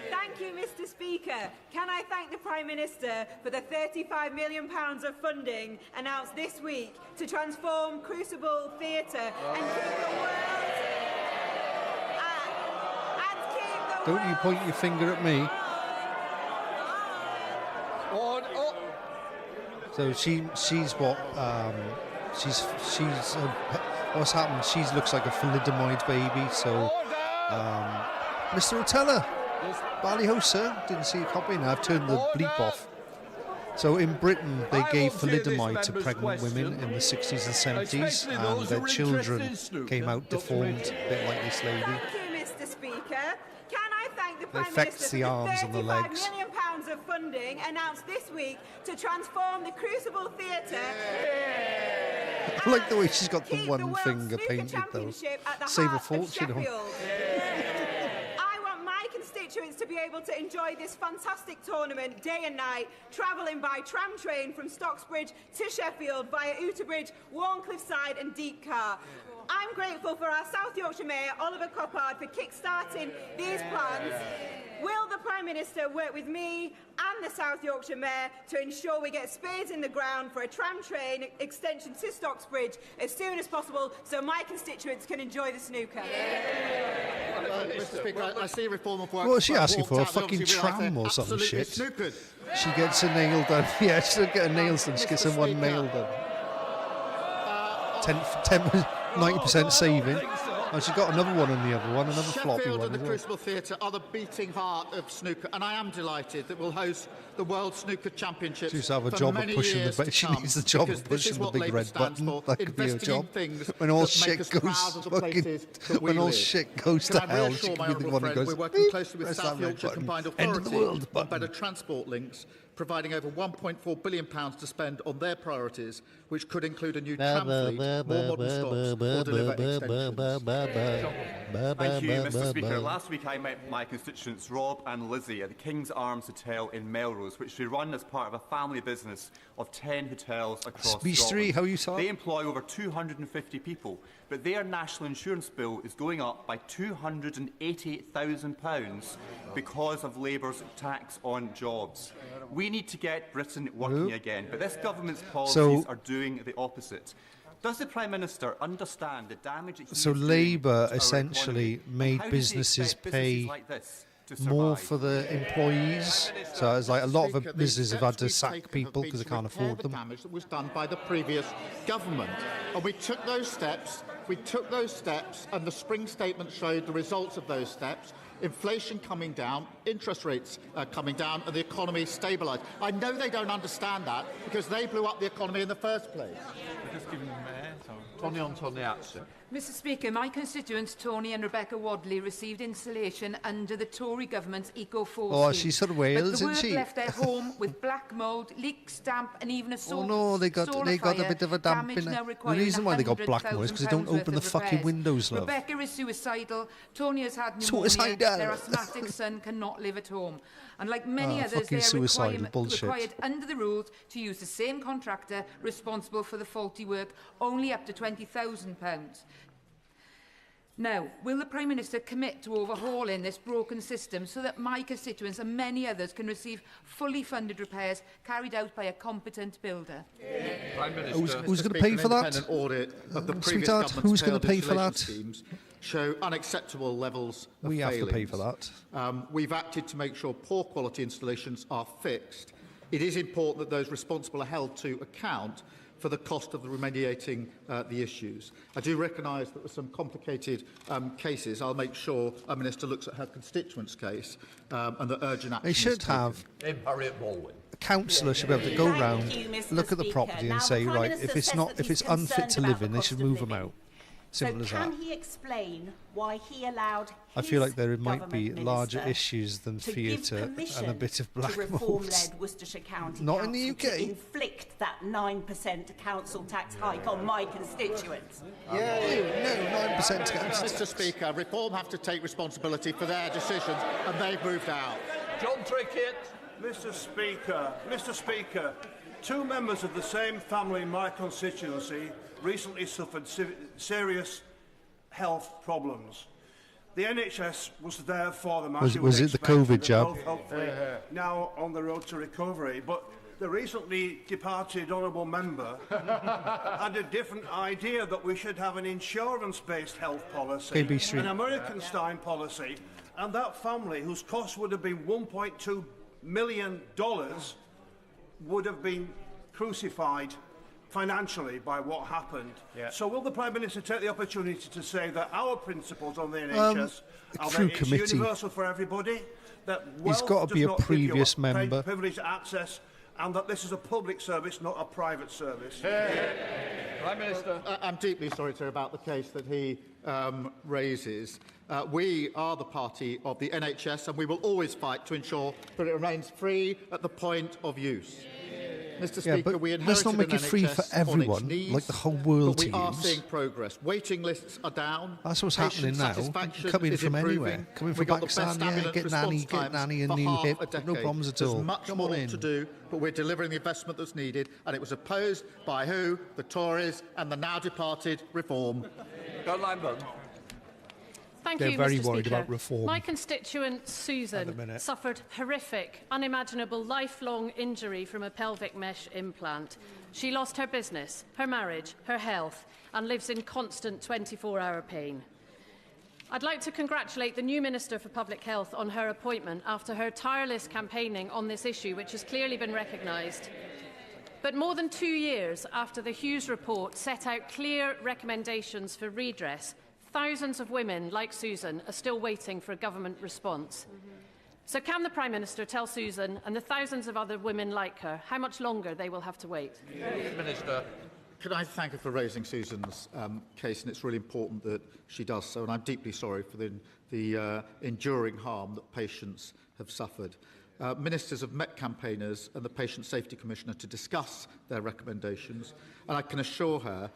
Thank you, Mr. Speaker. Can I thank the Prime Minister for the £35 million of funding announced this week to transform Crucible Theatre and keep the world...
Don't you point your finger at me. So she's what? She's what's happened? She looks like a thalidomide baby. So, Mr. Rotella, ballyho, sir. Didn't see a copy. Now I've turned the bleep off. So in Britain, they gave thalidomide to pregnant women in the 60s and 70s, and their children came out deformed, a bit like this lady.
Thank you, Mr. Speaker. Can I thank the Prime
affects
Minister
the
for
arms and the
£35
legs.
million of funding announced this week to transform the Crucible Theatre.
I like the way she's got the one finger painted though.
Championship at the
Save a
heart of
fortune on.
Sheffield. I want constituents to be able to enjoy this fantastic tournament day and night, travelling by tram train from Stocksbridge to Sheffield via Uterbridge, Warncliffe Side and Deepcar. I'm grateful for our South Yorkshire Mayor, Oliver Coppard, for kick-starting these plans. Will the Prime Minister work with me and the South Yorkshire Mayor to ensure we get spades in the ground for a tram train extension to Stocksbridge as soon as possible so my constituents can enjoy the snooker?
Mr. Speaker, I see reform of work.
What is she asking for? A fucking tram or some shit? She gets a nail done. Yeah, she doesn't get a nail done. She gets a one nail done. 90% saving. Oh, she got another one on the other one, another floppy
Sheffield
one.
and the Crucible Theatre are the beating heart of snooker, and I am delighted that we'll host the World Snooker Championships.
She's have a
for
job of
many
pushing
years
the
to
she
come,
needs the job
because
of
this
pushing
is
the
what
big
Labour
red
stands
button.
for,
That could be a
investing in
job.
things
When all
that make
shit
us
goes
proud of the
fucking,
places that we
when all
live.
shit goes
Can
to
I
hell,
reassure
she
my
can be the
honourable
one who
friend
goes.
we're working closely with
press
South
that red
Yorkshire
button.
Combined
End of the
Authority
world
on
button.
better transport links, providing over £1.4 billion to spend on their priorities, which could include a new tram fleet, more modern stops, or deliver extensions.
Thank you, Mr. Speaker. Last week I met my constituents Rob and Lizzie at the King's Arms Hotel in Melrose, which we run as part of a family business of 10 hotels across
Speech
Scotland.
3, how you saw?
They employ over 250 people, but their national insurance bill is going up by £288,000 because of Labour's tax on jobs. We need to get Britain working again, but this government's policies are doing the opposite. Does the Prime Minister understand the damage that he
So
is doing
Labour
to our
essentially
economy?
made
How does he
businesses
expect
pay
businesses like this to
more
survive?
for the employees. So it's like a lot of businesses have had to sack
Taken
people
have
because they
been
can't
to repair
afford
the
them.
damage that was done by the previous government, and we took those steps. And the spring statement showed the results of those steps. Inflation coming down, interest rates coming down, and the economy stabilised. I know they don't understand that because they blew up the economy in the first place.
Just give him Tony Antoniazzi.
Mr Speaker, my constituents Tony and Rebecca Wadley received insulation under the Tory government's Eco4
Oh,
scheme.
she's from Wales,
but the
isn't
work
she?
left their home with black mould, leaks, damp and even a solar
Oh no, they got a bit of a damp in it. The reason why they got black mold is because they don't open the fucking windows, love.
Rebecca is suicidal. Tony has had pneumonia.
Suicidal.
Their asthmatic son cannot live at home. And like many others,
fucking
they are
suicidal bullshit.
required under the rules to use the same contractor responsible for the faulty work, only up to £20,000. Now, will the Prime Minister commit to overhauling this broken system so that my constituents and many others can receive fully funded repairs carried out by a competent builder?
Prime Minister.
Who's going to pay for that?
Independent audit of the previous
Sweetheart,
government's
who's going to
failed
pay for that?
installation schemes show unacceptable levels of
We have to pay
failings.
for that.
We've acted to make sure poor quality installations are fixed. It is important that those responsible are held to account for the cost of remediating the issues. I do recognise that there are some complicated cases. I'll make sure a Minister looks at her constituent's case and that urgent action
They should have a councillor should be able to go round, look at the property and say, right, if it's unfit to live in, they should move them out. Simple as that.
Can he explain why he allowed
I feel like there might be
government
larger
minister
issues than
to give
theatre and a
permission
bit of black
to
mold.
reform-led Worcestershire County
Not
Council
in the UK.
to inflict that 9% council tax hike on my constituents?
No, 9% tax.
Mr. Speaker, Reform have to take responsibility for their decisions, and they've moved out.
John Trickett.
Mr. Speaker, two members of the same family in my constituency recently suffered serious health problems. The NHS was there for them. As
Was it the COVID jab?
Now on the road to recovery, but the recently departed honourable member had a different idea that we should have an insurance-based health policy,
KB Street.
an American-style policy, and that family, whose cost would have been $1.2 million, would have been crucified financially by what happened. So will the Prime Minister take the opportunity to say that our principles on the NHS are
through
that it's
committee.
universal for everybody, that
He's
wealth
got to be
does
a
not give you
previous member.
privileged access, and that this is a public service, not a private service?
Prime Minister.
I'm deeply sorry, sir, about the case that he raises. We are the party of the NHS, and we will always fight to ensure that it remains free at the point of use. Mr.
Yeah,
Speaker,
but
we
let's not
inherited
make
an
it free
NHS
for
on its
everyone,
knees,
like the whole world
but we
to
are
use.
seeing progress. Waiting lists are down.
That's what's
Patient
happening now.
satisfaction
Coming
is
from
improving.
anywhere. Coming
We
from
got the best
Pakistan, yeah,
ambulance
get
response
nanny and
times
new
for half
hip.
a decade.
No problems at
There's
all.
much
Come
more
on in.
to do, but we're delivering the investment that's needed, and it was opposed by who? The Tories and the now departed Reform.
Thank
They're
you,
very
Mr.
worried
Speaker.
about reform.
My constituent Susan
minute.
suffered horrific, unimaginable, lifelong injury from a pelvic mesh implant. She lost her business, her marriage, her health, and lives in constant 24-hour pain. I'd like to congratulate the new Minister for Public Health on her appointment after her tireless campaigning on this issue, which has clearly been recognised. But more than 2 years after the Hughes report set out clear recommendations for redress, thousands of women like Susan are still waiting for a government response. So can the Prime Minister tell Susan and the thousands of other women like her how much longer they will have to wait?
Minister. Can I thank her for raising Susan's case, and it's really important that she does so, and I'm deeply sorry for the enduring harm that patients have suffered. Ministers have met campaigners and the Patient Safety Commissioner to discuss their recommendations, and I can assure her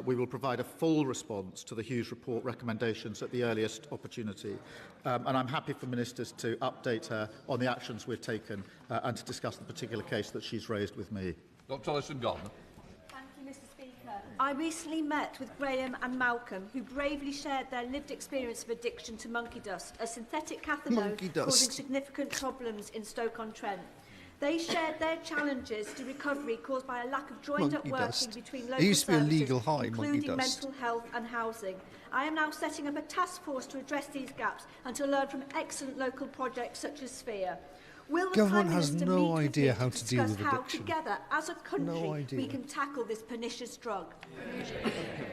we will provide a full response to the Hughes report recommendations at the earliest opportunity. And I'm happy for ministers to update her on the actions we've taken and to discuss the particular case that she's raised with me.
Dr. Ellison-Gardner.
Thank you, Mr. Speaker. I recently met with Graham and Malcolm, who bravely shared their lived experience of addiction to monkey dust, a synthetic cathinone causing significant problems in Stoke-on-Trent. They shared their challenges to recovery caused by a lack of joined-up working between local
It used to be a
services,
legal high,
including
monkey dust.
mental health and housing. I am now setting up a task force to address these gaps and to learn from excellent local projects such as Sphere. Will the
Government
Prime
has
Minister
no
meet with
idea
me
how
to
to deal
discuss
with
how
addiction?
together, as a country,
No idea.
we can tackle this pernicious drug?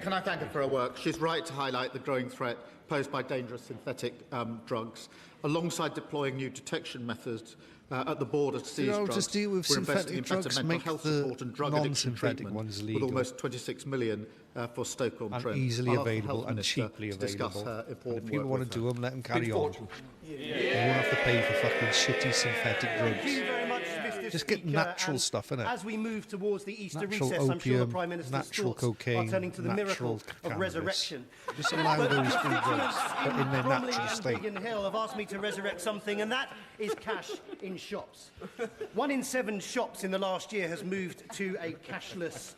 Can I thank her for her work? She's right to highlight the growing threat posed by dangerous synthetic drugs, alongside deploying new detection methods at the border to seize drugs.
Just deal with
We're investing
synthetic
in better
drugs,
mental
make
health
the
support and drug addiction
non-synthetic
treatment,
ones
with
legal.
almost 26 million for Stoke-on-Trent.
And easily
I'll ask the
available
Health
and
Minister
cheaply
to discuss
available.
her
And
important
if people
work
want
with
to do
her.
them, let them carry on.
Yeah.
You won't have to pay for fucking shitty synthetic drugs.
Thank you very much, Mr.
Just get
Speaker,
natural
and
stuff, innit?
As we move towards the Easter
Natural
recess, I'm sure the
opium,
Prime Minister's
natural
thoughts
cocaine,
are turning to the
natural
miracle of
cannabis.
resurrection.
Just allow
But
those free drugs,
constituents
but in their
Bromley
natural
and
state.
Biggin Hill have asked me to resurrect something, and that is cash in shops. 1 in 7 shops in the last year has moved to a cashless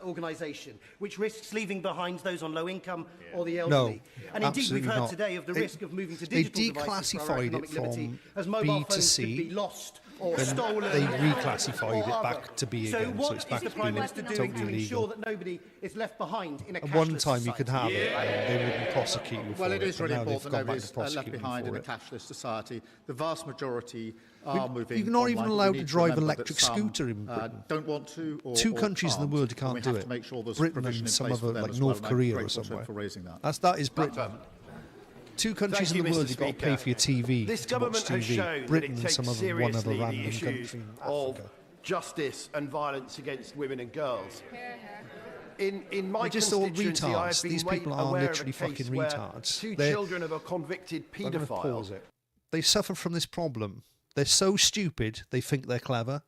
organisation, which risks leaving behind those on low income or the elderly. And indeed, we've
absolutely
heard
not.
today of the risk of moving to
They
digital devices for our
declassified
economic
it
liberty,
from
as mobile
B to
phones could
C,
be lost or
then
stolen.
they reclassified
or
it
other.
back to B
So
again, so
what
it's
is
back
the
to
Prime
being
Minister doing
totally
to ensure
legal.
that nobody is left behind in a
At
cashless
one time you
society?
could have it, and they wouldn't prosecute you for
Well,
it.
it is
but
really
now they've
important that
gone back
nobody's
to
left
prosecuting
behind in
for
a
it.
cashless society. The vast majority are moving.
You're not even
online, but we
allowed
need
to drive
remember that
electric
some,
scooter in Britain.
Don't want to, or
Two
or
countries in the
can't,
world who
and
can't
we
do
have
it.
to make sure there's
Britain
provision
and
in
some
place for
other,
them
like
as well,
North
and I'm
Korea or
grateful to him
somewhere.
for raising that.
That is Britain. Two countries
Thank
in the
you,
world
Mr.
you've got to pay
Speaker.
for your TV.
This
to watch
government has
TV.
shown
Britain
that it
and some
takes
other one other
seriously the
random
issues
country in
of
Africa.
justice and violence against women and girls. In my
They're just all
constituency, I have
retards.
been
These people are
aware
literally
of a case
fucking
where
retards.
two
They're-
children of a convicted
I'm gonna
paedophile
pause it. They suffer from this problem. They're so stupid, they think they're clever.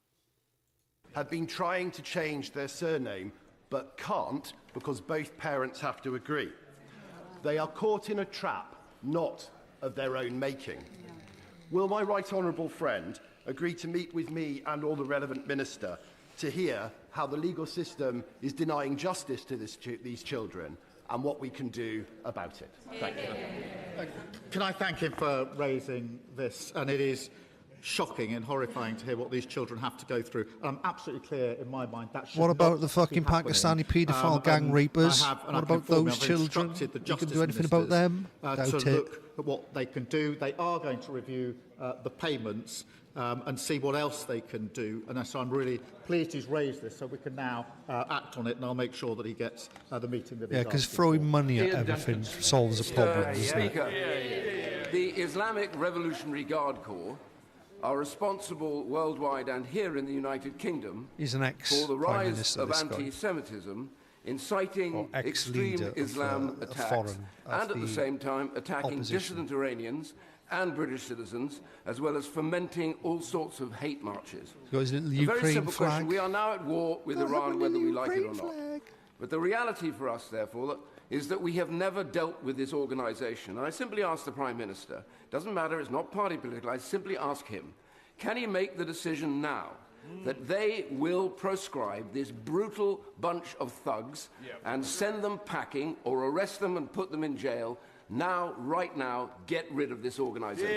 have been trying to change their surname but can't because both parents have to agree. They are caught in a trap not of their own making. Will my right honourable friend agree to meet with me and all the relevant minister to hear how the legal system is denying justice to these children and what we can do about it? Thank you.
Can I thank him for raising this? And it is shocking and horrifying to hear what these children have to go through. And I'm absolutely clear in my mind that should
What about
not
the fucking
be happening.
Pakistani paedophile gang
and
rapers?
I have, and
What
I can
about
inform you,
those
I've
children?
instructed the
You can
justice
do anything about
ministers,
them?
to
Doubt it.
look at what they can do. They are going to review the payments and see what else they can do. And so I'm really pleased he's raised this, so we can now act on it, and I'll make sure that he gets the meeting that he's
Yeah, because
asking
throwing
for.
money at everything solves a problem, doesn't it?
Speaker, the Islamic Revolutionary Guard Corps are responsible worldwide and here in the United Kingdom
He's an
for the
ex-Prime
rise
Minister,
of
this guy.
anti-Semitism, inciting
Or
extreme
ex-leader of,
Islam
a
attacks,
foreign, of
and at the
the
same time attacking
opposition.
dissident Iranians, and British citizens, as well as fomenting all sorts of hate marches.
Got his little
A
Ukraine
very simple
flag.
question. We are now at war with Iran, whether we like it or not.
Flag.
But the reality for us, therefore, is that we have never dealt with this organisation. And I simply ask the Prime Minister, doesn't matter, it's not party political, I simply ask him, can he make the decision now that they will proscribe this brutal bunch of thugs and send them packing or arrest them and put them in jail? Now, right now, get rid of this organisation.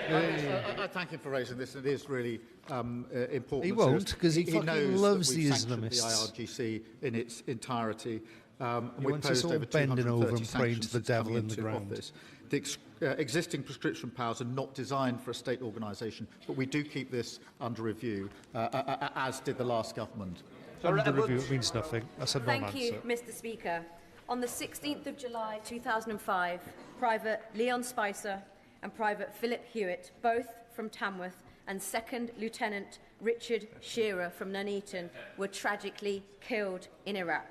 I thank him for raising this. It is really important.
He won't, because he fucking
knows
loves
that
the
we've sanctioned
Islamists.
the IRGC in its entirety.
He wants us all bending over and praying to the devil in the ground.
Office. The existing prescription powers are not designed for a state organisation, but we do keep this under review, as did the last government.
Under review, it means nothing. That's a
Thank
non-answer.
you, Mr. Speaker. On the 16th of July 2005, Private Leon Spicer and Private Philip Hewitt, both from Tamworth, and Second Lieutenant Richard Shearer from Nuneaton, were tragically killed in Iraq.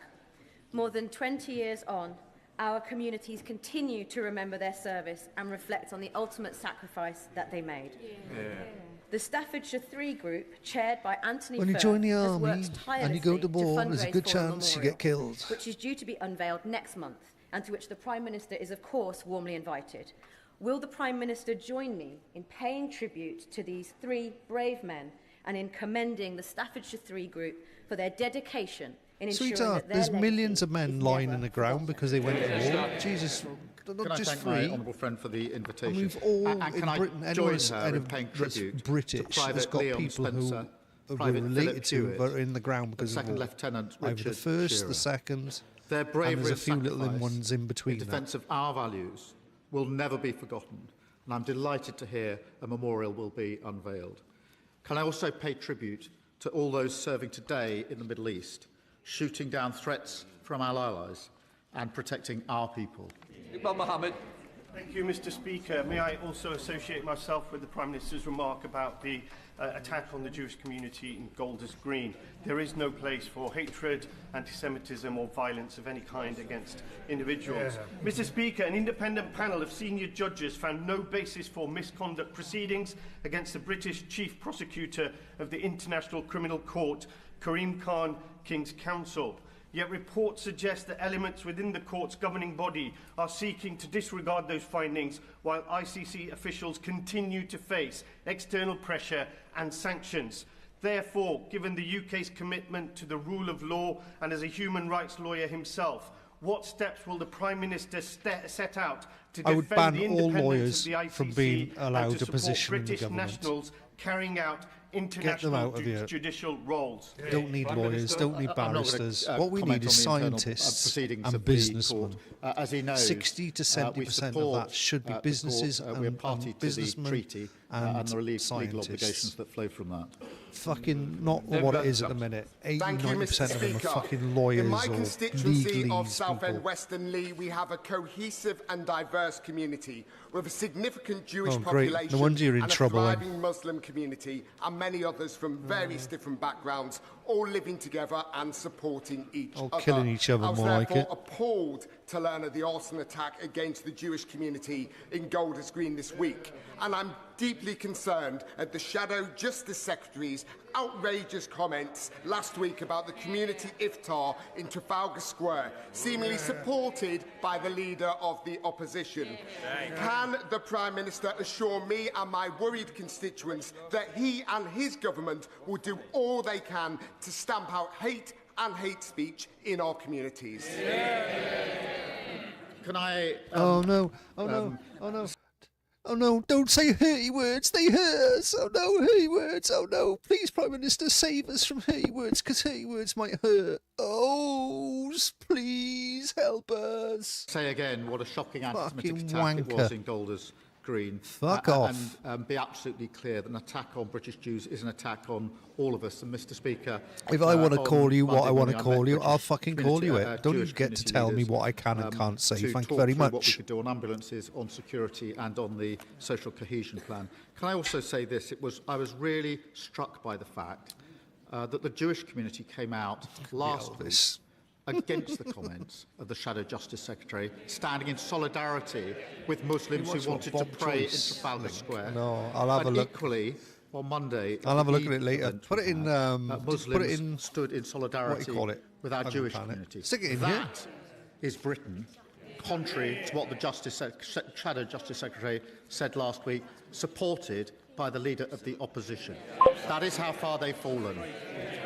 More than 20 years on, our communities continue to remember their service and reflect on the ultimate sacrifice that they made. The Staffordshire 3 group, chaired by Anthony
When you
Firth,
join the
has
army
worked
and you go to war, there's a
fundraise
good
for a
chance you
memorial,
get killed.
which is due to be unveiled next month, and to which the Prime Minister is, of course, warmly invited. Will the Prime Minister join me in paying tribute to these 3 brave men and in commending the Staffordshire 3 group for their dedication in ensuring
Sweetheart,
that their
there's
legacy
millions of men lying in the ground because they went to war. Jesus, they're
Can
not
I
just
thank
free.
my honourable friend for the invitation?
And we've all,
and
in
can I
Britain,
join
anyone
her in paying
that's
tribute
British
to
has
Private
got
Leon
people
Spencer,
who are
Private
related
Philip
to
Hewitt,
but are in the ground
and
because of
Second
war.
Lieutenant
Either
Richard
the first,
Shearer.
the second,
Their bravery
and there's a
and
few little
sacrifice
ones in between
in defence of our values will never be forgotten, and I'm delighted to hear a memorial will be unveiled. Can I also pay tribute to all those serving today in the Middle East, shooting down threats from our allies and protecting our people?
Iqbal Mohammed.
Thank you, Mr. Speaker. May I also associate myself with the Prime Minister's remark about the attack on the Jewish community in Golders Green. There is no place for hatred, anti-Semitism or violence of any kind against individuals. Mr. Speaker, an independent panel of senior judges found no basis for misconduct proceedings against the British Chief Prosecutor of the International Criminal Court, Karim Khan, King's Counsel. Yet reports suggest that elements within the court's governing body are seeking to disregard those findings, while ICC officials continue to face external pressure and sanctions. Therefore, given the UK's commitment to the rule of law and as a human rights lawyer himself, what steps will the Prime Minister set out to defend the independence of the ICC
from being allowed
and to
a position in the
British
government?
nationals carrying out
Get them
international
out of here.
judicial roles?
Don't need lawyers, don't need barristers. What we need is scientists and businessmen.
As he knows,
60 to 70% of that should be businesses
we're party
and
to the
businessmen
treaty
and
the legal
scientists.
obligations that flow from that.
Fucking not what it is at the minute. 80-90% of them are fucking lawyers
In my
or
constituency of
legalese
Southend
people.
Western Lee, we have a cohesive and diverse community with a significant Jewish
Oh, great. No
population
wonder you're in
and
trouble,
a
then.
thriving Muslim community, and many others from various different backgrounds, all living together and supporting each
All
other.
killing each other,
I was
more like
therefore
it.
appalled to learn of the arson attack against the Jewish community in Golders Green this week, and I'm deeply concerned at the Shadow Justice Secretary's outrageous comments last week about the community iftar in Trafalgar Square, seemingly supported by the leader of the opposition. Can the Prime Minister assure me and my worried constituents that he and his government will do all they can to stamp out hate and hate speech in our communities?
Can I...
oh no, oh no, oh no. Oh no, don't say hurty words, they hurt us. Oh no, hurty words, oh no. Please, Prime Minister, save us from hurty words, because hurty words might hurt. Oh, please help us.
Say again what a shocking anti-Semitic
Fucking
attack it was
wanker.
in Golders Green.
Fuck off.
And be absolutely clear that an attack on British Jews is an attack on all of us. And Mr. Speaker,
If I want to
on
call you what
Monday
I want to
morning, I met
call you,
British
I'll fucking call you
community,
it. Don't
Jewish
you get to
community
tell me
leaders,
what I can and can't say.
to
Thank you
talk
very
through what we
much.
could do on ambulances, on security, and on the social cohesion plan. Can I also say this? I was really struck by the fact that the Jewish community came out last week against the comments of the Shadow Justice Secretary, standing in solidarity with Muslims who wanted to pray in Trafalgar Square.
No, I'll have a look.
Equally, on Monday,
I'll have a look at it later. Put it in.
Muslims
put it in.
stood in solidarity
What do you call it?
with our
Hang on,
Jewish
Planet.
community.
Stick it in
that
here.
is Britain, contrary to what the Shadow Justice Secretary said last week, supported by the Leader of the Opposition. That is how far they've fallen.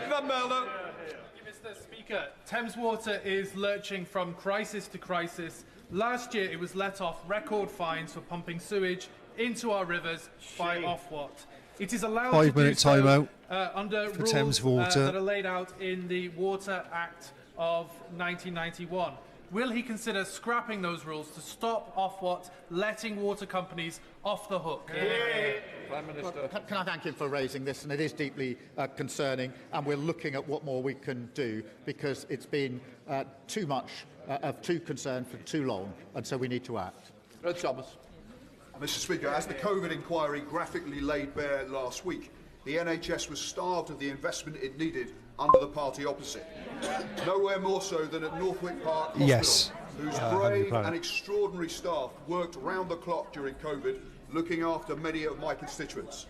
Mr. Speaker, Thames Water is lurching from crisis to crisis. Last year, it was let off record fines for pumping sewage into our rivers by Ofwat. It is allowed
5
to do
minute
so
timeout
under
for
rules
Thames Water.
that are laid out in the Water Act of 1991. Will he consider scrapping those rules to stop Ofwat letting water companies off the hook?
Prime Minister. Can I thank him for raising this? And it is deeply concerning, and we're looking at what more we can do, because it's been too much of too concern for too long, and so we need to act.
Thomas. Mr. Speaker, as the COVID inquiry graphically laid bare last week, the NHS was starved of the investment it needed under the party opposite. Nowhere more so than at Northwick Park Hospital,
Yes.
whose brave and extraordinary staff worked round the clock during COVID, looking after many of my constituents.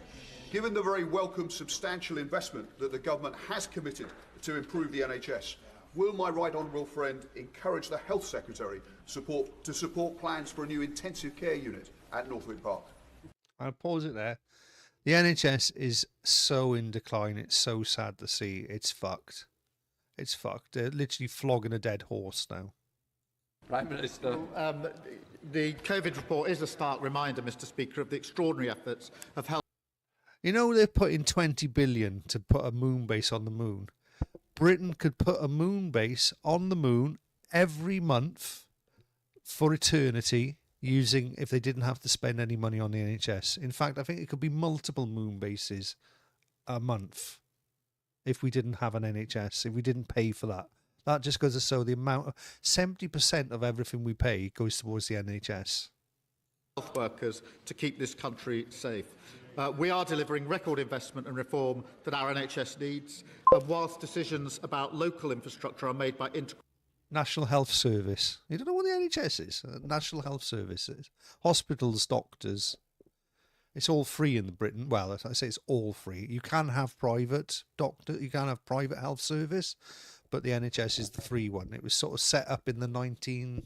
Given the very welcome substantial investment that the government has committed to improve the NHS, will my right honourable friend encourage the Health Secretary to support plans for a new intensive care unit at Northwick Park?
I'll pause it there. The NHS is so in decline. It's so sad to see. It's fucked. It's fucked. They're literally flogging a dead horse now.
Prime Minister. The COVID report is a stark reminder, Mr. Speaker, of the extraordinary efforts of health.
You know, they're putting 20 billion to put a moon base on the moon. Britain could put a moon base on the moon every month for eternity, using, if they didn't have to spend any money on the NHS. In fact, I think it could be multiple moon bases a month if we didn't have an NHS, if we didn't pay for that. That just goes to show the amount of 70% of everything we pay goes towards the NHS.
Health workers to keep this country safe. We are delivering record investment and reform that our NHS needs, and whilst decisions about local infrastructure are made by
National Health Service. You don't know what the NHS is? National Health Services. Hospitals, doctors. It's all free in Britain. Well, I say it's all free. You can have private doctor, you can have private health service, but the NHS is the free one. It was sort of set up in the 1920s,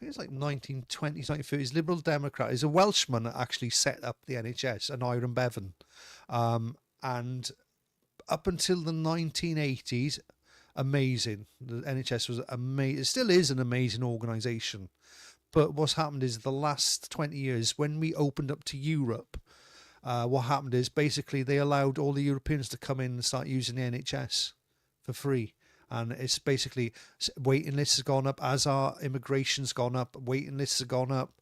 1930s. Liberal Democrat. He's a Welshman that actually set up the NHS, an Iron Bevan. And up until the 1980s, amazing. The NHS was amazing. It still is an amazing organisation. But what's happened is the last 20 years, when we opened up to Europe, what happened is basically they allowed all the Europeans to come in and start using the NHS for free. And it's basically waiting lists have gone up as our immigration's gone up. Waiting lists have gone up.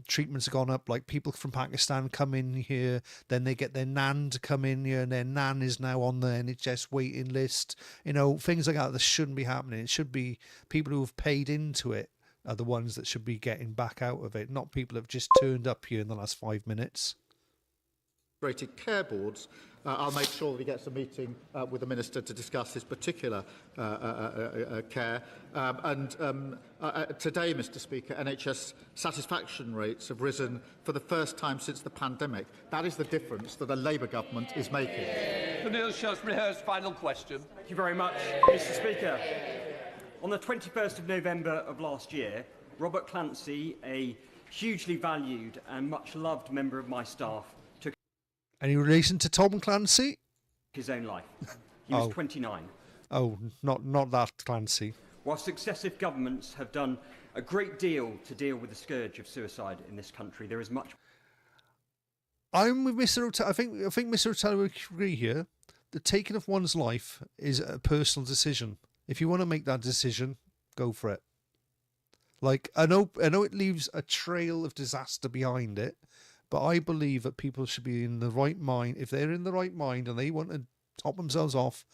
Treatments have gone up. Like people from Pakistan come in here, then they get their nan to come in here, and their nan is now on the NHS waiting list. You know, things like that. That shouldn't be happening. It should be people who have paid into it are the ones that should be getting back out of it, not people who have just turned up here in the last 5 minutes.
integrated care boards. I'll make sure that he gets a meeting with the Minister to discuss this particular care. Today, Mr Speaker, NHS satisfaction rates have risen for the first time since the pandemic. That is the difference that a Labour government is making.
Neil Shrewsbury-Hurst's final question.
Thank you very much, Mr Speaker. On the 21st of November of last year, Robert Clancy, a hugely valued and much loved member of my staff, took
Any relation to Tom Clancy?
his own life. He was 29.
Oh, not that Clancy.
While successive governments have done a great deal to deal with the scourge of suicide in this country, there is much.
I'm with Mr. Rotella. I think Mr. Rotella would agree here. The taking of one's life is a personal decision. If you want to make that decision, go for it. Like, I know it leaves a trail of disaster behind it, but I believe that people should be in the right mind. If they're in the right mind and they want to top themselves off,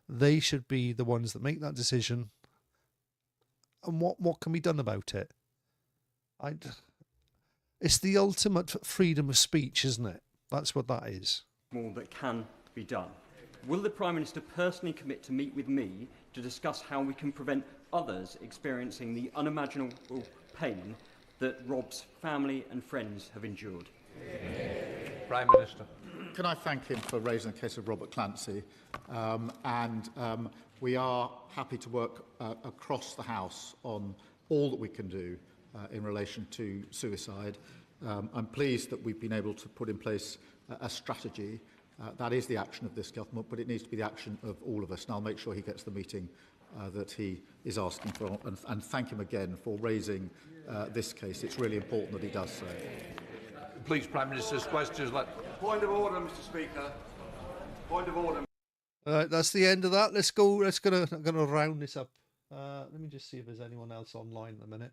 they should be the ones that make that decision. And what can be done about it? It's the ultimate freedom of speech, isn't it? That's what that is.
More that can be done. Will the Prime Minister personally commit to meet with me to discuss how we can prevent others experiencing the unimaginable pain that Rob's family and friends have endured.
Prime Minister.
Can I thank him for raising the case of Robert Clancy? We are happy to work across the House on all that we can do in relation to suicide. I'm pleased that we've been able to put in place a strategy. That is the action of this government, but it needs to be the action of all of us. And I'll make sure he gets the meeting that he is asking for. And thank him again for raising this case. It's really important that he does so.
Please, Prime Minister's questions.
Point of order, Mr. Speaker. Point of order.
All right, that's the end of that. Let's go. I'm gonna round this up. Let me just see if there's anyone else online at the minute.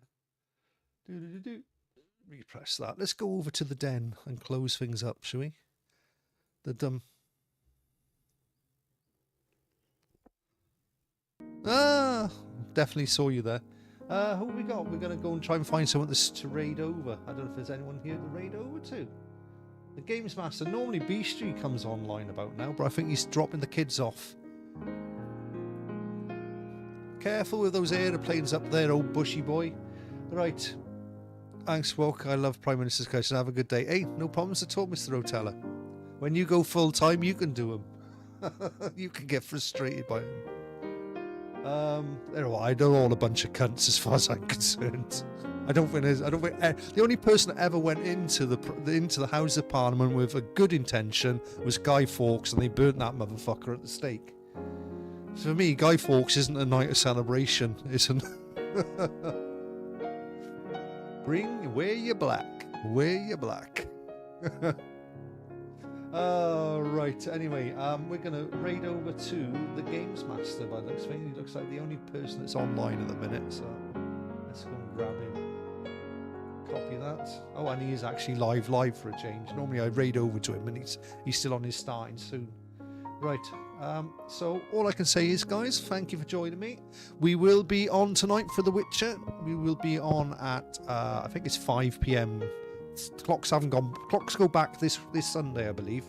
Repress that. Let's go over to the den and close things up, shall we? Definitely saw you there. Who have we got? We're going to go and try and find someone to raid over. I don't know if there's anyone here to raid over to. The Games Master. Normally Beastry comes online about now, but I think he's dropping the kids off. Careful with those aeroplanes up there, old bushy boy. Right. Thanks, Wok. I love Prime Minister's question. Have a good day. Hey, no problems at all, Mr. Rotella. When you go full time, you can do them. You can get frustrated by them. They're all a bunch of cunts as far as I'm concerned. I don't think the only person that ever went into the House of Parliament with a good intention was Guy Fawkes, and they burnt that motherfucker at the stake. So for me, Guy Fawkes isn't a night of celebration, isn't? Wear your black. Wear your black. Right, anyway, we're going to raid over to the Games Master by the looks of it. He looks like the only person that's online at the minute, so let's go and grab him. Copy that. Oh, and he is actually live for a change. Normally I raid over to him and he's still on his starting soon. Right, so all I can say is, guys, thank you for joining me. We will be on tonight for The Witcher. We will be on at, I think it's 5 p.m. Clocks go back this Sunday, I believe.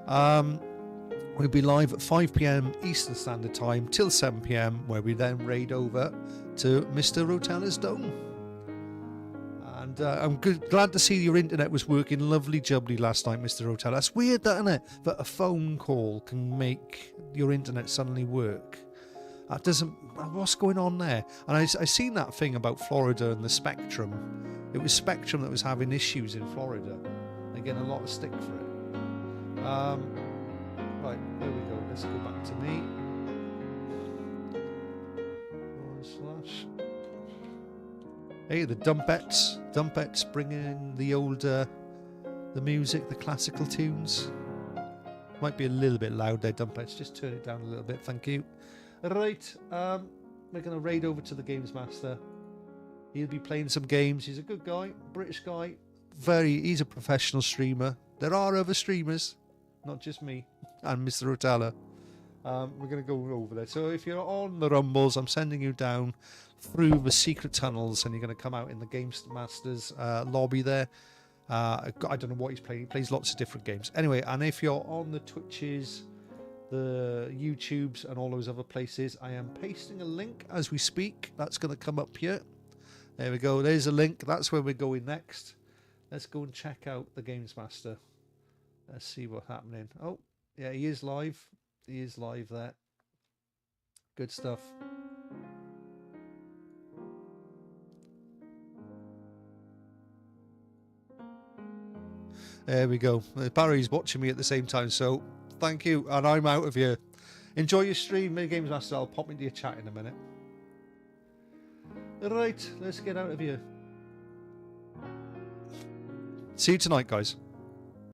We'll be live at 5 p.m. Eastern Standard Time till 7 p.m, where we then raid over to Mr. Rotella's Dome. And I'm glad to see your internet was working lovely jubbly last night, Mr. Rotella. That's weird, isn't it? That a phone call can make your internet suddenly work. That doesn't... What's going on there? And I seen that thing about Florida and the Spectrum. It was Spectrum that was having issues in Florida. They're getting a lot of stick for it. Right, there we go. Let's go back to me. / Hey, the Dumpettes bringing in the older, the music, the classical tunes. Might be a little bit loud there, Dumpettes. Just turn it down a little bit, thank you. Right, we're going to raid over to the Games Master. He'll be playing some games. He's a good guy, British guy. He's a professional streamer. There are other streamers, not just me and Mr. Rotella. We're going to go over there. So if you're on the Rumbles, I'm sending you down through the secret tunnels, and you're going to come out in the Games Master's lobby there. I don't know what he's playing. He plays lots of different games. Anyway, and if you're on the Twitches, the YouTubes, and all those other places, I am pasting a link as we speak. That's going to come up here. There we go. There's a link. That's where we're going next. Let's go and check out the Games Master. Let's see what's happening. Oh, yeah, he is live. He is live there. Good stuff. There we go. Barry's watching me at the same time, so thank you, and I'm out of here. Enjoy your stream, Games Master. I'll pop into your chat in a minute. Right, let's get out of here. See you tonight, guys.